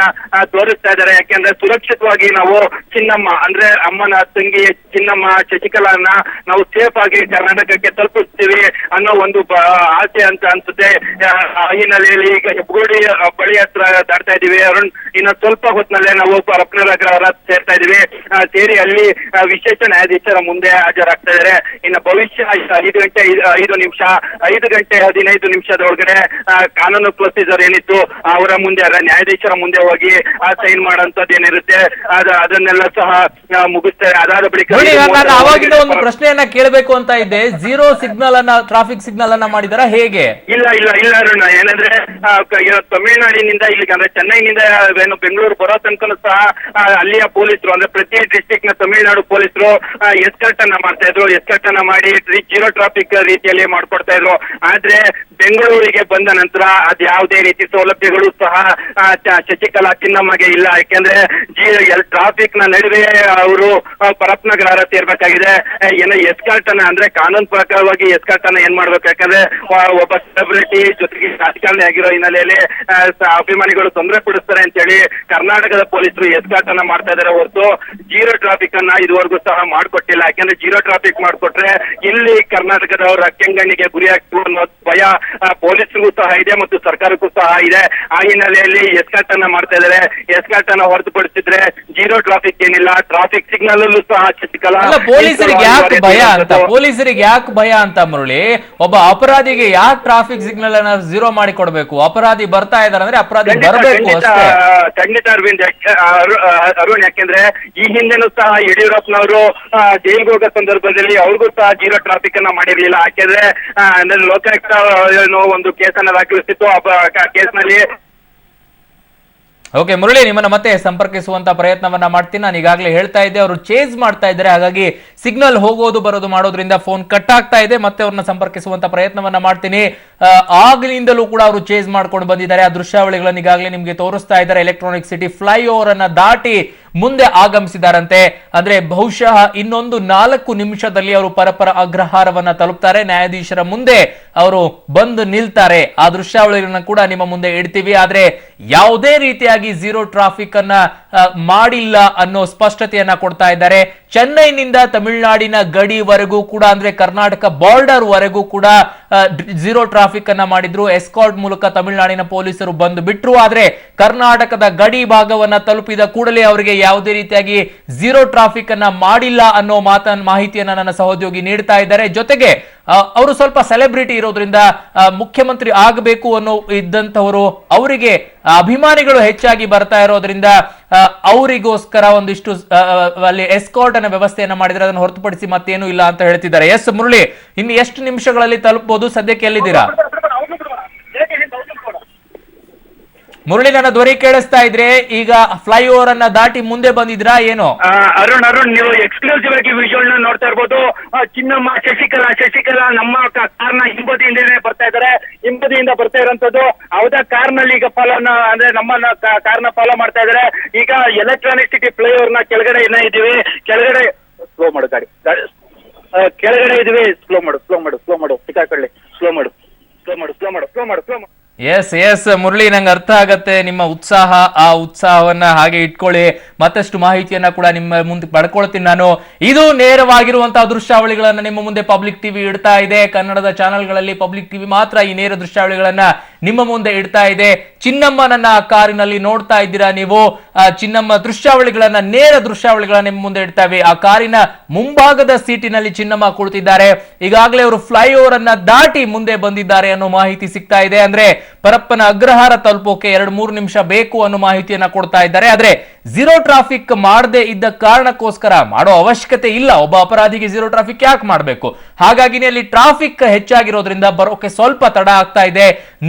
ತೋರಿಸ್ತಾ ಇದ್ದಾರೆ. ಯಾಕೆಂದ್ರೆ ಸುರಕ್ಷಿತವಾಗಿ ನಾವು ಚಿನ್ನಮ್ಮ ಅಂದ್ರೆ ಅಮ್ಮನ ತಂಗಿ ಚಿನ್ನಮ್ಮ ಶಶಿಕಲಾನ ನಾವು ಸೇಫ್ ಆಗಿ ಕರ್ನಾಟಕಕ್ಕೆ ತಲುಪಿಸ್ತೀವಿ ಅನ್ನೋ ಒಂದು ಆಸೆ ಅಂತ ಅನ್ಸುತ್ತೆ. ಹಿನ್ನೆಲೆಯಲ್ಲಿ ಈಗ ಹೆಬ್ಬಗೋಡಿ ಬಳಿ ಹತ್ರ ದಾಟ್ತಾ ಇದೀವಿ ಅರುಣ್. ಇನ್ನು ಸ್ವಲ್ಪ ಹೊತ್ತಿನಲ್ಲೇ ನಾವು ಪರಪ್ಪನಗರ ಸೇರ್ತಾ ಇದೀವಿ. ಸೇರಿ ಅಲ್ಲಿ ವಿಶೇಷ ನ್ಯಾಯಾಧೀಶರ ಮುಂದೆ ಹಾಜರಾಗ್ತಾ ಇದ್ದಾರೆ. ಇನ್ನು ಭವಿಷ್ಯ 5 ಗಂಟೆ 5 ಗಂಟೆ 15 ನಿಮಿಷದೊಳಗಡೆ ಕಾನೂನು ಪ್ರೊಸೀಜರ್ ಏನಿತ್ತು ಅವರ ಮುಂದೆ, ನ್ಯಾಯಾಧೀಶರ ಮುಂದೆ ಹೋಗಿ ಸೈನ್ ಮಾಡೋಂಥದ್ದು ಏನಿರುತ್ತೆ ಅದನ್ನೆಲ್ಲ ಸಹ ಮುಗಿಸ್ತಾರೆ. ಅದಾದ ಬಳಿಕ ಅವಾಗಿಂದ ಒಂದು ಪ್ರಶ್ನೆಯನ್ನ ಕೇಳಬೇಕು ಅಂತ ಇದ್ದೆ. ಝೀರೋ ಸಿಗ್ನಲ್ ಅನ್ನ, ಟ್ರಾಫಿಕ್ ಸಿಗ್ನಲ್ ಅನ್ನ ಮಾಡಿದಾರ ಹೇಗೆ? ಇಲ್ಲ ಅರುಣ್, ಏನಂದ್ರೆ ತಮಿಳುನಾಡಿನಿಂದ ಇಲ್ಲಿಗೆ ಅಂದ್ರೆ ಚೆನ್ನೈನಿಂದ ಏನು ಬೆಂಗಳೂರು ಬರೋ ತನಕ ಸಹ ಅಲ್ಲಿಯ ಪೊಲೀಸರು ಅಂದ್ರೆ ಪ್ರತಿ ಡಿಸ್ಟ್ರಿಕ್ಟ್ ನ ತಮಿಳುನಾಡು ಪೊಲೀಸರು ಎಸ್ಕರ್ಟ್ ಅನ್ನ ಮಾಡ್ತಾ ಇದ್ರು. ಎಸ್ಕರ್ಟ್ ಅನ್ನ ಮಾಡಿ ಜೀರೋ ಟ್ರಾಫಿಕ್ ರೀತಿಯಲ್ಲಿ ಮಾಡ್ಕೊಡ್ತಾ ಇದ್ರು. ಆದ್ರೆ ಬೆಂಗಳೂರಿಗೆ ಬಂದ ನಂತರ ಅದ್ ಯಾವುದೇ ರೀತಿ ಸೌಲಭ್ಯಗಳು ಸಹ ಶಶಿಕಲಾ ಚಿನ್ನಮ್ಮಗೆ ಇಲ್ಲ. ಯಾಕೆಂದ್ರೆ ಟ್ರಾಫಿಕ್ ನ ನಡುವೆ ಅವರು ಪರಪ್ಪನಗರ ಸೇರ್ಬೇಕಾಗಿದೆ. ಏನೋ ಎಸ್ಕರ್ಟ್ ಅನ್ನ ಅಂದ್ರೆ ಕಾನೂನು ಪ್ರಕಾರವಾಗಿ ಎಸ್ಕರ್ಟ್ ಅನ್ನ ಏನ್ ಮಾಡ್ಬೇಕು, ಯಾಕಂದ್ರೆ ಒಬ್ಬ ಸೆಲೆಬ್ರಿಟಿ ಜೊತೆಗೆ ರಾಜಕಾರಣಿ ಆಗಿರೋ ಹಿನ್ನೆಲೆಯಲ್ಲಿ ಅಭಿಮಾನಿಗಳು ತೊಂದರೆ ಕೊಡಿಸ್ತಾರೆ ಅಂತ ಹೇಳಿ ಕರ್ನಾಟಕದ ಪೊಲೀಸರು ಎಸ್ಕಾಟ್ ಅನ್ನ ಮಾಡ್ತಾ ಇದ್ದಾರೆ ಹೊರತು ಜೀರೋ ಟ್ರಾಫಿಕ್ ಅನ್ನ ಇದುವರೆಗೂ ಸಹ ಮಾಡ್ಕೊಟ್ಟಿಲ್ಲ. ಯಾಕೆಂದ್ರೆ ಜೀರೋ ಟ್ರಾಫಿಕ್ ಮಾಡ್ಕೊಟ್ರೆ ಇಲ್ಲಿ ಕರ್ನಾಟಕದವರ ಕೆಂಗಣ್ಣಿಗೆ ಗುರಿ ಆಗ್ತೀವಿ ಅನ್ನೋ ಭಯ ಪೊಲೀಸರಿಗೂ ಸಹ ಇದೆ ಮತ್ತು ಸರ್ಕಾರಕ್ಕೂ ಸಹ ಇದೆ. ಆ ಹಿನ್ನೆಲೆಯಲ್ಲಿ ಎಸ್ಕಾಟ್ ಅನ್ನ ಮಾಡ್ತಾ ಇದ್ದಾರೆ. ಎಸ್ಕಾಟ್ ಅನ್ನ ಹೊರತುಪಡಿಸಿದ್ರೆ ಜೀರೋ ಟ್ರಾಫಿಕ್ ಏನಿಲ್ಲ. ಟ್ರಾಫಿಕ್ ಸಿಗ್ನಲ್ ಅಲ್ಲೂ ಸಹ ಶಶಿಕಲಾ ಪೊಲೀಸರಿಗೆ ಯಾಕೆ ಭಯ ಅಂತ, ಪೊಲೀಸರಿಗೆ ಯಾಕೆ ಭಯ ಅಂತ ಮುರಳಿ? ಒಬ್ಬ ಅಪರಾಧಿಗೆ ಯಾಕೆ ಟ್ರಾಫಿಕ್ ಸಿಗ್ನಲ್ ಅನ್ನ ಝೀರೋ ಮಾಡಿ ಕೊಡ್ಬೇಕು? ಅಪರಾಧಿ ಬರ್ತಾ ಇದಾರೆ ಅಂದ್ರೆ ಅಪರಾಧಿ ಬರಬೇಕು ಅಷ್ಟೇ. ಖಂಡಿತ ಅರುಣ್, ಯಾಕೆಂದ್ರೆ ಈ ಹಿಂದೆನೂ ಸಹ ಯಡಿಯೂರಪ್ಪನವರು ಜೈಲ್ಗೆ ಹೋಗೋ ಸಂದರ್ಭದಲ್ಲಿ ಅವ್ರಿಗೂ ಸಹ ಜೀರೋ ಟ್ರಾಫಿಕ್ ಅನ್ನ ಮಾಡಿರ್ಲಿಲ್ಲ. ಯಾಕೆಂದ್ರೆ ಲೋಕಾಯುಕ್ತ ಒಂದು ಕೇಸನ್ನ ದಾಖಲಿಸಿತ್ತು. ಆ ಕೇಸ್ನಲ್ಲಿ ಓಕೆ ಮುರಳಿ, ನಿಮ್ಮನ್ನ ಮತ್ತೆ ಸಂಪರ್ಕಿಸುವಂತ ಪ್ರಯತ್ನವನ್ನ ಮಾಡ್ತೀನಿ. ನಾನು ಈಗಾಗಲೇ ಹೇಳ್ತಾ ಇದ್ದೆ, ಅವರು ಚೇಂಜ್ ಮಾಡ್ತಾ ಇದ್ದಾರೆ, ಹಾಗಾಗಿ ಸಿಗ್ನಲ್ ಹೋಗೋದು ಬರೋದು ಮಾಡೋದ್ರಿಂದ ಫೋನ್ ಕಟ್ ಆಗ್ತಾ ಇದೆ. ಮತ್ತೆ ಅವ್ರನ್ನ ಸಂಪರ್ಕಿಸುವಂತ ಪ್ರಯತ್ನವನ್ನ ಮಾಡ್ತೀನಿ. ಆಗ್ಲಿಂದಲೂ ಕೂಡ ಅವರು ಚೇಂಜ್ ಮಾಡ್ಕೊಂಡು ಬಂದಿದ್ದಾರೆ. ಆ ದೃಶ್ಯಾವಳಿಗಳನ್ನು ಈಗಾಗಲೇ ನಿಮ್ಗೆ ತೋರಿಸ್ತಾ ಇದ್ದಾರೆ. ಎಲೆಕ್ಟ್ರಾನಿಕ್ ಸಿಟಿ ಫ್ಲೈಓವರ್ ಅನ್ನ ದಾಟಿ ಮುಂದೆ ಆಗಮಿಸಿದಾರಂತೆ. ಅಂದ್ರೆ ಬಹುಶಃ ಇನ್ನೊಂದು 4 ನಿಮಿಷದಲ್ಲಿ ಅವರು ಪರಪ್ಪನ ಅಗ್ರಹಾರವನ್ನ ತಲುಪ್ತಾರೆ. ನ್ಯಾಯಾಧೀಶರ ಮುಂದೆ ಅವರು ಬಂದು ನಿಲ್ತಾರೆ. ಆ ದೃಶ್ಯಾವಳಿಗಳನ್ನ ಕೂಡ ನಿಮ್ಮ ಮುಂದೆ ಇಡ್ತೀವಿ. ಆದ್ರೆ ಯಾವುದೇ ರೀತಿಯಾಗಿ ಝೀರೋ ಟ್ರಾಫಿಕ್ ಅನ್ನ ಮಾಡಿಲ್ಲ ಅನ್ನೋ ಸ್ಪಷ್ಟತೆಯನ್ನ ಕೊಡ್ತಾ ಇದ್ದಾರೆ. ಚೆನ್ನೈನಿಂದ ತಮಿಳುನಾಡಿನ ಗಡಿವರೆಗೂ ಕೂಡ ಅಂದ್ರೆ ಕರ್ನಾಟಕ ಬಾರ್ಡರ್ ವರೆಗೂ ಕೂಡ ಝೀರೋ ಟ್ರಾಫಿಕ್ ಅನ್ನ ಮಾಡಿದ್ರು. ಎಸ್ಕಾರ್ಟ್ ಮೂಲಕ ತಮಿಳುನಾಡಿನ ಪೊಲೀಸರು ಬಂದು ಬಿಟ್ರು. ಆದ್ರೆ ಕರ್ನಾಟಕದ ಗಡಿ ಭಾಗವನ್ನ ತಲುಪಿದ ಕೂಡಲೇ ಅವರಿಗೆ ಯಾವುದೇ ರೀತಿಯಾಗಿ ಝೀರೋ ಟ್ರಾಫಿಕ್ ಅನ್ನ ಮಾಡಿಲ್ಲ ಅನ್ನೋ ಮಾಹಿತಿಯನ್ನ ನನ್ನ ಸಹೋದ್ಯೋಗಿ ನೀಡ್ತಾ ಇದ್ದಾರೆ. ಜೊತೆಗೆ ಅವರು ಸ್ವಲ್ಪ ಸೆಲೆಬ್ರಿಟಿ ಇರೋದ್ರಿಂದ ಮುಖ್ಯಮಂತ್ರಿ ಆಗಬೇಕು ಅನ್ನೋ ಇದ್ದಂತವರು ಅವರಿಗೆ ಅಭಿಮಾನಿಗಳು ಹೆಚ್ಚಾಗಿ ಬರ್ತಾ ಇರೋದ್ರಿಂದ ಅವರಿಗೋಸ್ಕರ ಒಂದಿಷ್ಟು ಅಲ್ಲಿ ಎಸ್ಕಾರ್ಟ್ ಅನ್ನ ವ್ಯವಸ್ಥೆಯನ್ನ ಮಾಡಿದ್ರೆ ಅದನ್ನು ಹೊರತುಪಡಿಸಿ ಮತ್ತೇನು ಇಲ್ಲ ಅಂತ ಹೇಳ್ತಿದ್ದಾರೆ. ಎಸ್ ಮುರಳಿ, ಇನ್ನು ಎಷ್ಟು ನಿಮಿಷಗಳಲ್ಲಿ ತಲುಪಬಹುದು? ಸದ್ಯಕ್ಕೆ ಎಲ್ಲಿದ್ದೀರಾ ಮುರಳಿ? ನನ್ನ ಧ್ವನಿ ಕೇಳಿಸ್ತಾ ಇದ್ರೆ ಈಗ ಫ್ಲೈಓವರ್ ಅನ್ನ ದಾಟಿ ಮುಂದೆ ಬಂದಿದ್ರಾ ಏನು? ಅರುಣ್ ನೀವು ಎಕ್ಸ್ಕ್ಲೂಸಿವ್ ಆಗಿ ವಿಜುವಲ್ ನ ನೋಡ್ತಾ ಇರ್ಬೋದು. ಚಿನ್ನಮ್ಮ, ಶಶಿಕಲಾ ನಮ್ಮ ಕಾರ್ನ ಹಿಂಬದಿಯಿಂದನೇ ಬರ್ತಾ ಇದ್ದಾರೆ. ಹಿಂಬದಿಯಿಂದ ಬರ್ತಾ ಇರೋಂಥದ್ದು ಅವದ ಕಾರ್ನಲ್ಲಿ ಈಗ ಫಾಲೋನ ಅಂದ್ರೆ ನಮ್ಮ ಕಾರ್ನ ಫಾಲೋ ಮಾಡ್ತಾ ಇದ್ದಾರೆ. ಈಗ ಎಲೆಕ್ಟ್ರಾನಿಕ್ ಸಿಟಿ ಫ್ಲೈಓವರ್ ನ ಕೆಳಗಡೆ ಏನ ಇದೀವಿ, ಕೆಳಗಡೆ ಸ್ಲೋ ಮಾಡು ಗಾಡಿ ಕೆಳಗಡೆ ಇದೀವಿ. ಸ್ಲೋ ಮಾಡು ಸಿಕ್ಕಾಕೊಳ್ಳಿ. ಸ್ಲೋ ಮಾಡು. ಎಸ್ ಮುರಳಿ, ನಂಗೆ ಅರ್ಥ ಆಗತ್ತೆ ನಿಮ್ಮ ಉತ್ಸಾಹ. ಆ ಉತ್ಸಾಹವನ್ನ ಹಾಗೆ ಇಟ್ಕೊಳ್ಳಿ. ಮತ್ತಷ್ಟು ಮಾಹಿತಿಯನ್ನ ಕೂಡ ನಿಮ್ಮ ಮುಂದೆ ಪಡ್ಕೊಳ್ತೀನಿ ನಾನು. ಇದು ನೇರವಾಗಿರುವಂತಹ ದೃಶ್ಯಾವಳಿಗಳನ್ನ ನಿಮ್ಮ ಮುಂದೆ ಪಬ್ಲಿಕ್ ಟಿವಿ ಇಡ್ತಾ ಇದೆ. ಕನ್ನಡದ ಚಾನೆಲ್ಗಳಲ್ಲಿ ಪಬ್ಲಿಕ್ ಟಿವಿ ಮಾತ್ರ ಈ ನೇರ ದೃಶ್ಯಾವಳಿಗಳನ್ನ ನಿಮ್ಮ ಮುಂದೆ ಇಡ್ತಾ ಇದೆ. ಚಿನ್ನಮ್ಮನನ್ನ ಕಾರಿನಲ್ಲಿ ನೋಡ್ತಾ ಇದ್ದೀರಾ ನೀವು. ಚಿನ್ನಮ್ಮ ದೃಶ್ಯಾವಳಿಗಳನ್ನ, ನೇರ ದೃಶ್ಯಾವಳಿಗಳನ್ನ ನಿಮ್ಮ ಮುಂದೆ ಇಡ್ತಾವೆ. ಆ ಕಾರಿನ ಮುಂಭಾಗದ ಸೀಟಿನಲ್ಲಿ ಚಿನ್ನಮ್ಮ ಕುಳಿತಿದ್ದಾರೆ. ಈಗಾಗಲೇ ಅವರು ಫ್ಲೈಓವರ್ ಅನ್ನ ದಾಟಿ ಮುಂದೆ ಬಂದಿದ್ದಾರೆ ಅನ್ನೋ ಮಾಹಿತಿ ಸಿಗ್ತಾ ಇದೆ. ಅಂದ್ರೆ ಪರಪ್ಪನ ಅಗ್ರಹಾರ ತಲುಪೋಕೆ 2-3 ನಿಮಿಷ ಬೇಕು ಅನ್ನೋ ಮಾಹಿತಿಯನ್ನ ಕೊಡ್ತಾ ಇದ್ದಾರೆ. ಆದ್ರೆ ಝೀರೋ ಟ್ರಾಫಿಕ್ ಮಾಡದೆ ಇದ್ದ ಕಾರಣಕ್ಕೋಸ್ಕರ, ಮಾಡೋ ಅವಶ್ಯಕತೆ ಇಲ್ಲ, ಒಬ್ಬ ಅಪರಾಧಿಗೆ ಝೀರೋ ಟ್ರಾಫಿಕ್ ಯಾಕೆ ಮಾಡಬೇಕು? ಹಾಗಾಗಿ ಅಲ್ಲಿ ಟ್ರಾಫಿಕ್ ಹೆಚ್ಚಾಗಿರೋದ್ರಿಂದ ಬರೋಕೆ ಸ್ವಲ್ಪ ತಡ ಆಗ್ತಾ ಇದೆ.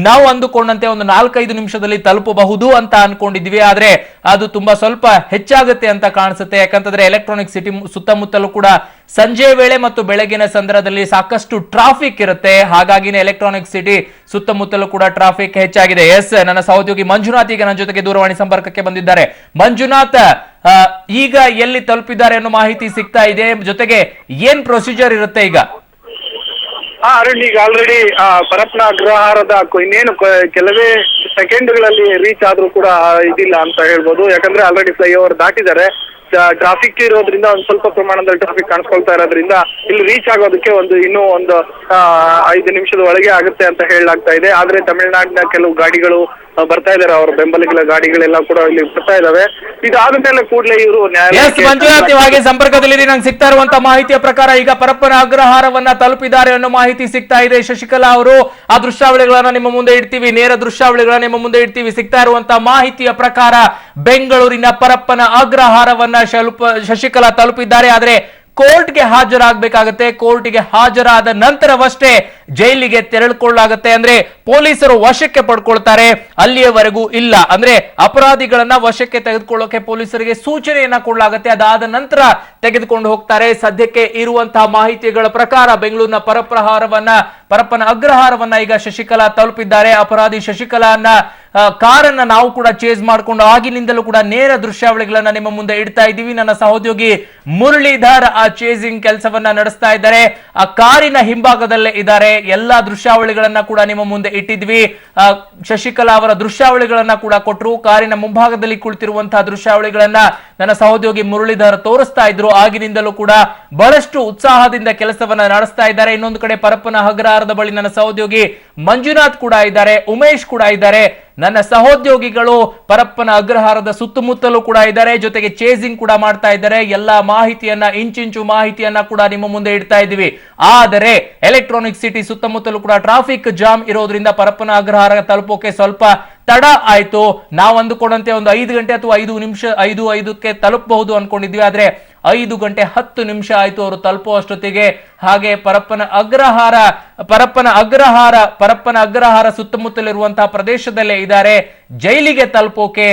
ನಾವು ಅಂದುಕೊಂಡಂತೆ ಒಂದು 4-5 ನಿಮಿಷದಲ್ಲಿ ತಲುಪಬಹುದು ಅಂತ ಅನ್ಕೊಂಡಿದ್ವಿ. ಆದ್ರೆ ಅದು ತುಂಬಾ ಸ್ವಲ್ಪ ಹೆಚ್ಚಾಗುತ್ತೆ ಅಂತ ಕಾಣಿಸುತ್ತೆ. ಯಾಕಂತಂದ್ರೆ ಎಲೆಕ್ಟ್ರಾನಿಕ್ ಸಿಟಿ ಸುತ್ತಮುತ್ತಲೂ ಕೂಡ ಸಂಜೆ ವೇಳೆ ಮತ್ತು ಬೆಳಗಿನ ಸಂದರ್ಭದಲ್ಲಿ ಸಾಕಷ್ಟು ಟ್ರಾಫಿಕ್ ಇರುತ್ತೆ. ಹಾಗಾಗಿ ಎಲೆಕ್ಟ್ರಾನಿಕ್ ಸಿಟಿ ಸುತ್ತಮುತ್ತಲೂ ಕೂಡ ಟ್ರಾಫಿಕ್ ಹೆಚ್ಚಾಗಿದೆ. ಎಸ್, ನನ್ನ ಸಹೋದ್ಯೋಗಿ ಮಂಜುನಾಥ್ ಈಗ ನನ್ನ ಜೊತೆಗೆ ದೂರವಾಣಿ ಸಂಪರ್ಕಕ್ಕೆ ಬಂದಿದ್ದಾರೆ. ಮಂಜುನಾಥ್, ಈಗ ಎಲ್ಲಿ ತಲುಪಿದ್ದಾರೆ ಅನ್ನೋ ಮಾಹಿತಿ ಸಿಗ್ತಾ ಇದೆ. ಜೊತೆಗೆ ಏನ್ ಪ್ರೊಸೀಜರ್ ಇರುತ್ತೆ ಈಗ? ಅರುಣ್, ಈಗ ಆಲ್ರೆಡಿ ಪರಪ್ಪನ ಅಗ್ರಹಾರದ ಇನ್ನೇನು ಕೆಲವೇ ಸೆಕೆಂಡ್ಗಳಲ್ಲಿ ರೀಚ್ ಆದ್ರೂ ಕೂಡ ಇದಿಲ್ಲ ಅಂತ ಹೇಳ್ಬೋದು. ಯಾಕಂದ್ರೆ ಆಲ್ರೆಡಿ ಫ್ಲೈಓವರ್ ದಾಟಿದ್ದಾರೆ. ಟ್ರಾಫಿಕ್ ಇರೋದ್ರಿಂದ ಒಂದು ಸ್ವಲ್ಪ ಪ್ರಮಾಣದಲ್ಲಿ ಟ್ರಾಫಿಕ್ ಕಾಣಿಸ್ಕೊಳ್ತಾ ಇರೋದ್ರಿಂದ ಇಲ್ಲಿ ರೀಚ್ ಆಗೋದಕ್ಕೆ ಇನ್ನೂ ಒಂದು 5 ನಿಮಿಷದ ಒಳಗೆ ಆಗುತ್ತೆ ಅಂತ ಹೇಳಲಾಗ್ತಾ ಇದೆ. ಆದ್ರೆ ತಮಿಳುನಾಡಿನ ಕೆಲವು ಗಾಡಿಗಳು ಬರ್ತಾ ಇದಾರೆ, ಅವರ ಬೆಂಬಲಿಗಳ ಗಾಡಿಗಳೆಲ್ಲ ಕೂಡ ಇಲ್ಲಿ ಬರ್ತಾ ಇದಾವೆ. ಇದಾದ ಮೇಲೆ ಕೂಡಲೇ ಇವರು ಮಂಜುನಾಥ್ ಹಾಗೆ ಸಂಪರ್ಕದಲ್ಲಿ ನಂಗೆ ಸಿಗ್ತಾ ಇರುವಂತ ಮಾಹಿತಿಯ ಪ್ರಕಾರ ಈಗ ಪರಪ್ಪನ ಅಗ್ರಹಾರವನ್ನ ತಲುಪಿದ್ದಾರೆ ಅನ್ನೋ ಮಾಹಿತಿ ಸಿಗ್ತಾ ಇದೆ. ಶಶಿಕಲಾ ಅವರು ಆ ದೃಶ್ಯಾವಳಿಗಳನ್ನ ನಿಮ್ಮ ಮುಂದೆ ಇಡ್ತೀವಿ, ನೇರ ದೃಶ್ಯಾವಳಿಗಳನ್ನ ನಿಮ್ಮ ಮುಂದೆ ಇಡ್ತೀವಿ. ಸಿಗ್ತಾ ಇರುವಂತಹ ಮಾಹಿತಿಯ ಪ್ರಕಾರ ಬೆಂಗಳೂರಿನ ಪರಪ್ಪನ ಅಗ್ರಹಾರವನ್ನ ಶಶಿಕಲಾ ತಲುಪಿದ್ದಾರೆ. ಆದ್ರೆ ಕೋರ್ಟ್ಗೆ ಹಾಜರಾಗಬೇಕಾಗತ್ತೆ. ಕೋರ್ಟ್ಗೆ ಹಾಜರಾದ ನಂತರವಷ್ಟೇ ಜೈಲಿಗೆ ತೆರಳಿಕೊಳ್ಳಲಾಗುತ್ತೆ. ಅಂದ್ರೆ ಪೊಲೀಸರು ವಶಕ್ಕೆ ಪಡ್ಕೊಳ್ತಾರೆ. ಅಲ್ಲಿಯವರೆಗೂ ಇಲ್ಲ. ಅಂದ್ರೆ ಅಪರಾಧಿಗಳನ್ನ ವಶಕ್ಕೆ ತೆಗೆದುಕೊಳ್ಳೋಕೆ ಪೊಲೀಸರಿಗೆ ಸೂಚನೆಯನ್ನ ಕೊಡಲಾಗುತ್ತೆ. ಅದಾದ ನಂತರ ತೆಗೆದುಕೊಂಡು ಹೋಗ್ತಾರೆ. ಸದ್ಯಕ್ಕೆ ಇರುವಂತಹ ಮಾಹಿತಿಗಳ ಪ್ರಕಾರ ಬೆಂಗಳೂರಿನ ಪರಪ್ಪನ ಅಗ್ರಹಾರವನ್ನ ಈಗ ಶಶಿಕಲಾ ತಲುಪಿದ್ದಾರೆ. ಅಪರಾಧಿ ಶಶಿಕಲಾನ್ನ ಕಾರನ್ನ ನಾವು ಕೂಡ ಚೇಸ್ ಮಾಡಿಕೊಂಡು ಆಗಿನಿಂದಲೂ ಕೂಡ ನೇರ ದೃಶ್ಯಾವಳಿಗಳನ್ನ ನಿಮ್ಮ ಮುಂದೆ ಇಡ್ತಾ ಇದ್ದೀವಿ. ನನ್ನ ಸಹೋದ್ಯೋಗಿ ಮುರಳೀಧರ್ ಆ ಚೇಸಿಂಗ್ ಕೆಲಸವನ್ನ ನಡೆಸ್ತಾ ಇದ್ದಾರೆ. ಆ ಕಾರಿನ ಹಿಂಭಾಗದಲ್ಲೇ ಇದ್ದಾರೆ. ಎಲ್ಲಾ ದೃಶ್ಯಾವಳಿಗಳನ್ನ ಕೂಡ ನಿಮ್ಮ ಮುಂದೆ ಇಟ್ಟಿದ್ವಿ. ಶಶಿಕಲಾ ಅವರ ದೃಶ್ಯಾವಳಿಗಳನ್ನ ಕೂಡ ಕೊಟ್ಟರು. ಕಾರಿನ ಮುಂಭಾಗದಲ್ಲಿ ಕುಳಿತಿರುವಂತಹ ದೃಶ್ಯಾವಳಿಗಳನ್ನ ನನ್ನ ಸಹೋದ್ಯೋಗಿ ಮುರಳೀಧರ್ ತೋರಿಸ್ತಾ ಇದ್ರು. ಆಗಿನಿಂದಲೂ ಕೂಡ ಬಹಳಷ್ಟು ಉತ್ಸಾಹದಿಂದ ಕೆಲಸವನ್ನ ನಡೆಸ್ತಾ ಇದ್ದಾರೆ. ಇನ್ನೊಂದು ಕಡೆ ಪರಪ್ಪನ ಅಗ್ರಹಾರದ ಬಳಿ ನನ್ನ ಸಹೋದ್ಯೋಗಿ ಮಂಜುನಾಥ್ ಕೂಡ ಇದ್ದಾರೆ, ಉಮೇಶ್ ಕೂಡ ಇದ್ದಾರೆ. ನನ್ನ ಸಹೋದ್ಯೋಗಿಗಳು ಪರಪ್ಪನ ಅಗ್ರಹಾರದ ಸುತ್ತಮುತ್ತಲೂ ಕೂಡ ಇದ್ದಾರೆ. ಜೊತೆಗೆ ಚೇಸಿಂಗ್ ಕೂಡ ಮಾಡ್ತಾ ಇದ್ದಾರೆ. ಎಲ್ಲಾ ಮಾಹಿತಿಯನ್ನ, ಇಂಚಿಂಚು ಮಾಹಿತಿಯನ್ನ ಕೂಡ ನಿಮ್ಮ ಮುಂದೆ ಇಡ್ತಾ ಇದ್ದೀವಿ. ಆದರೆ ಎಲೆಕ್ಟ್ರಾನಿಕ್ ಸಿಟಿ ಸುತ್ತಮುತ್ತಲೂ ಕೂಡ ಟ್ರಾಫಿಕ್ ಜಾಮ್ ಇರೋದ್ರಿಂದ ಪರಪ್ಪನ ಅಗ್ರಹಾರ ತಲುಪೋಕೆ ಸ್ವಲ್ಪ ತಡ ಆಯ್ತು. ನಾವು ಅಂದುಕೊಂಡಂತೆ ಒಂದು 5 ಗಂಟೆ ಅಥವಾ 5 ನಿಮಿಷ 5:05ಕ್ಕೆ ತಲುಪಬಹುದು ಅನ್ಕೊಂಡಿದ್ವಿ. ಆದ್ರೆ 5 ಗಂಟೆ 10 ನಿಮಿಷ ಆಯ್ತು ಅವರು ತಲುಪುವಷ್ಟೊತ್ತಿಗೆ. ಹಾಗೆ ಪರಪ್ಪನ ಅಗ್ರಹಾರ ಸುತ್ತಮುತ್ತಲಿರುವಂತಹ ಪ್ರದೇಶದಲ್ಲೇ ಇದ್ದಾರೆ. ಜೈಲಿಗೆ ತಲುಪೋಕೆ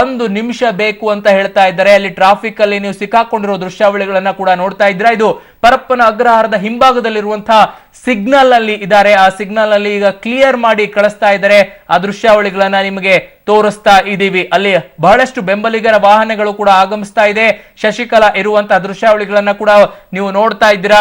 1 ನಿಮಿಷ ಬೇಕು ಅಂತ ಹೇಳ್ತಾ ಇದ್ದಾರೆ. ಅಲ್ಲಿ ಟ್ರಾಫಿಕ್ ಅಲ್ಲಿ ನೀವು ಸಿಕ್ಕಾಕೊಂಡಿರೋ ದೃಶ್ಯಾವಳಿಗಳನ್ನ ಕೂಡ ನೋಡ್ತಾ ಇದ್ರ. ಇದು ಪರಪ್ಪನ ಅಗ್ರಹಾರದ ಹಿಂಭಾಗದಲ್ಲಿರುವಂತಹ ಸಿಗ್ನಲ್ ಅಲ್ಲಿ ಇದ್ದಾರೆ. ಆ ಸಿಗ್ನಲ್ ಅಲ್ಲಿ ಈಗ ಕ್ಲಿಯರ್ ಮಾಡಿ ಕಳಿಸ್ತಾ ಇದ್ದಾರೆ. ಆ ದೃಶ್ಯಾವಳಿಗಳನ್ನ ನಿಮಗೆ ತೋರಿಸ್ತಾ ಇದ್ದೀವಿ. ಅಲ್ಲಿ ಬಹಳಷ್ಟು ಬೆಂಬಲಿಗರ ವಾಹನಗಳು ಕೂಡ ಆಗಮಿಸ್ತಾ ಇದೆ. ಶಶಿಕಲಾ ಇರುವಂತಹ ದೃಶ್ಯಾವಳಿಗಳನ್ನ ಕೂಡ ನೀವು ನೋಡ್ತಾ ಇದ್ದೀರಾ.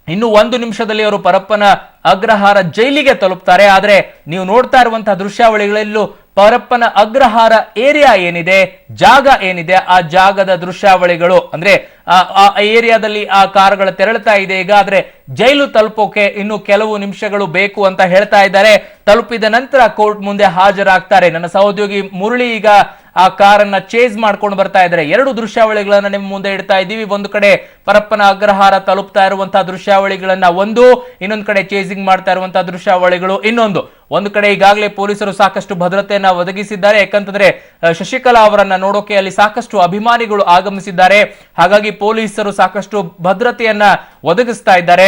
ಇನ್ನು 1 ನಿಮಿಷದಲ್ಲಿ ಅವರು ಪರಪ್ಪನ ಅಗ್ರಹಾರ ಜೈಲಿಗೆ ತಲುಪ್ತಾರೆ. ಆದ್ರೆ ನೀವು ನೋಡ್ತಾ ಇರುವಂತಹ ದೃಶ್ಯಾವಳಿಗಳಲ್ಲೂ ಪರಪ್ಪನ ಅಗ್ರಹಾರ ಏರಿಯಾ ಏನಿದೆ, ಜಾಗ ಏನಿದೆ, ಆ ಜಾಗದ ದೃಶ್ಯಾವಳಿಗಳು ಅಂದ್ರೆ ಆ ಏರಿಯಾದಲ್ಲಿ ಆ ಕಾರುಗಳು ತೆರಳುತ್ತಾ ಇದೆ. ಈಗ ಆದ್ರೆ ಜೈಲು ತಲುಪೋಕೆ ಇನ್ನು ಕೆಲವು ನಿಮಿಷಗಳು ಬೇಕು ಅಂತ ಹೇಳ್ತಾ ಇದ್ದಾರೆ. ತಲುಪಿದ ನಂತರ ಕೋರ್ಟ್ ಮುಂದೆ ಹಾಜರಾಗ್ತಾರೆ. ನನ್ನ ಸಹೋದ್ಯೋಗಿ ಮುರಳಿ ಈಗ ಆ ಕಾರನ್ನ ಚೇಸ್ ಮಾಡ್ಕೊಂಡು ಬರ್ತಾ ಇದ್ದಾರೆ. ಎರಡು ದೃಶ್ಯಾವಳಿಗಳನ್ನ ನಿಮ್ಮ ಮುಂದೆ ಇಡ್ತಾ ಇದ್ದೀವಿ. ಒಂದು ಕಡೆ ಪರಪ್ಪನ ಅಗ್ರಹಾರ ತಲುಪ್ತಾ ಇರುವಂತಹ ದೃಶ್ಯಾವಳಿಗಳನ್ನ ಇನ್ನೊಂದು ಕಡೆ ಚೇಸಿಂಗ್ ಮಾಡ್ತಾ ಇರುವಂತಹ ದೃಶ್ಯಾವಳಿಗಳು ಇನ್ನೊಂದು. ಒಂದು ಕಡೆ ಈಗಾಗಲೇ ಪೊಲೀಸರು ಸಾಕಷ್ಟು ಭದ್ರತೆಯನ್ನ ಒದಗಿಸಿದ್ದಾರೆ. ಯಾಕಂತಂದ್ರೆ ಶಶಿಕಲಾ ಅವರನ್ನ ನೋಡೋಕೆ ಅಲ್ಲಿ ಸಾಕಷ್ಟು ಅಭಿಮಾನಿಗಳು ಆಗಮಿಸಿದ್ದಾರೆ. ಹಾಗಾಗಿ ಪೊಲೀಸರು ಸಾಕಷ್ಟು ಭದ್ರತೆಯನ್ನ ಒದಗಿಸ್ತಾ ಇದ್ದಾರೆ.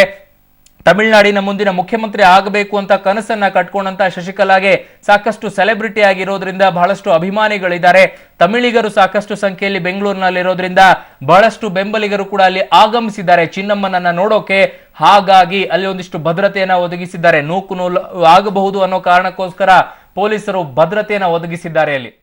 ತಮಿಳುನಾಡಿನ ಮುಂದಿನ ಮುಖ್ಯಮಂತ್ರಿ ಆಗಬೇಕು ಅಂತ ಕನಸನ್ನ ಕಟ್ಕೊಂಡಂತ ಶಶಿಕಲಾಗೆ ಸಾಕಷ್ಟು ಸೆಲೆಬ್ರಿಟಿ ಆಗಿರೋದ್ರಿಂದ ಬಹಳಷ್ಟು ಅಭಿಮಾನಿಗಳಿದ್ದಾರೆ. ತಮಿಳಿಗರು ಸಾಕಷ್ಟು ಸಂಖ್ಯೆಯಲ್ಲಿ ಬೆಂಗಳೂರಿನಲ್ಲಿರೋದ್ರಿಂದ ಬಹಳಷ್ಟು ಬೆಂಬಲಿಗರು ಕೂಡ ಅಲ್ಲಿ ಆಗಮಿಸಿದ್ದಾರೆ ಚಿನ್ನಮ್ಮನನ್ನ ನೋಡೋಕೆ. ಹಾಗಾಗಿ ಅಲ್ಲಿ ಒಂದಿಷ್ಟು ಭದ್ರತೆಯನ್ನ ಒದಗಿಸಿದ್ದಾರೆ. ನೂಕು ಆಗಬಹುದು ಅನ್ನೋ ಕಾರಣಕ್ಕೋಸ್ಕರ ಪೊಲೀಸರು ಭದ್ರತೆಯನ್ನ ಒದಗಿಸಿದ್ದಾರೆ ಅಲ್ಲಿ.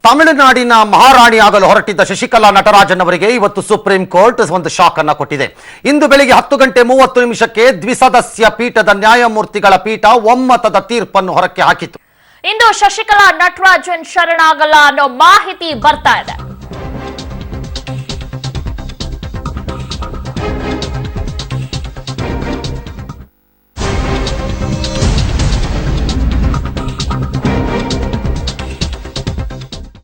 ತಮಿಳುನಾಡಿನ ಮಹಾರಾಣಿಯಾಗಲು ಹೊರಟಿದ್ದ ಶಶಿಕಲಾ ನಟರಾಜನ್ ಅವರಿಗೆ ಇವತ್ತು ಸುಪ್ರೀಂ ಕೋರ್ಟ್ ಒಂದು ಶಾಕ್ ಅನ್ನ ಕೊಟ್ಟಿದೆ. ಇಂದು ಬೆಳಿಗ್ಗೆ 10:30 ದ್ವಿಸದಸ್ಯ ಪೀಠದ ನ್ಯಾಯಮೂರ್ತಿಗಳ ಪೀಠ ಒಮ್ಮತದ ತೀರ್ಪನ್ನು ಹೊರಕ್ಕೆ ಹಾಕಿತು. ಇಂದು ಶಶಿಕಲಾ ನಟರಾಜನ್ ಶರಣಾಗಲ್ಲ ಅನ್ನೋ ಮಾಹಿತಿ ಬರ್ತಾ ಇದೆ.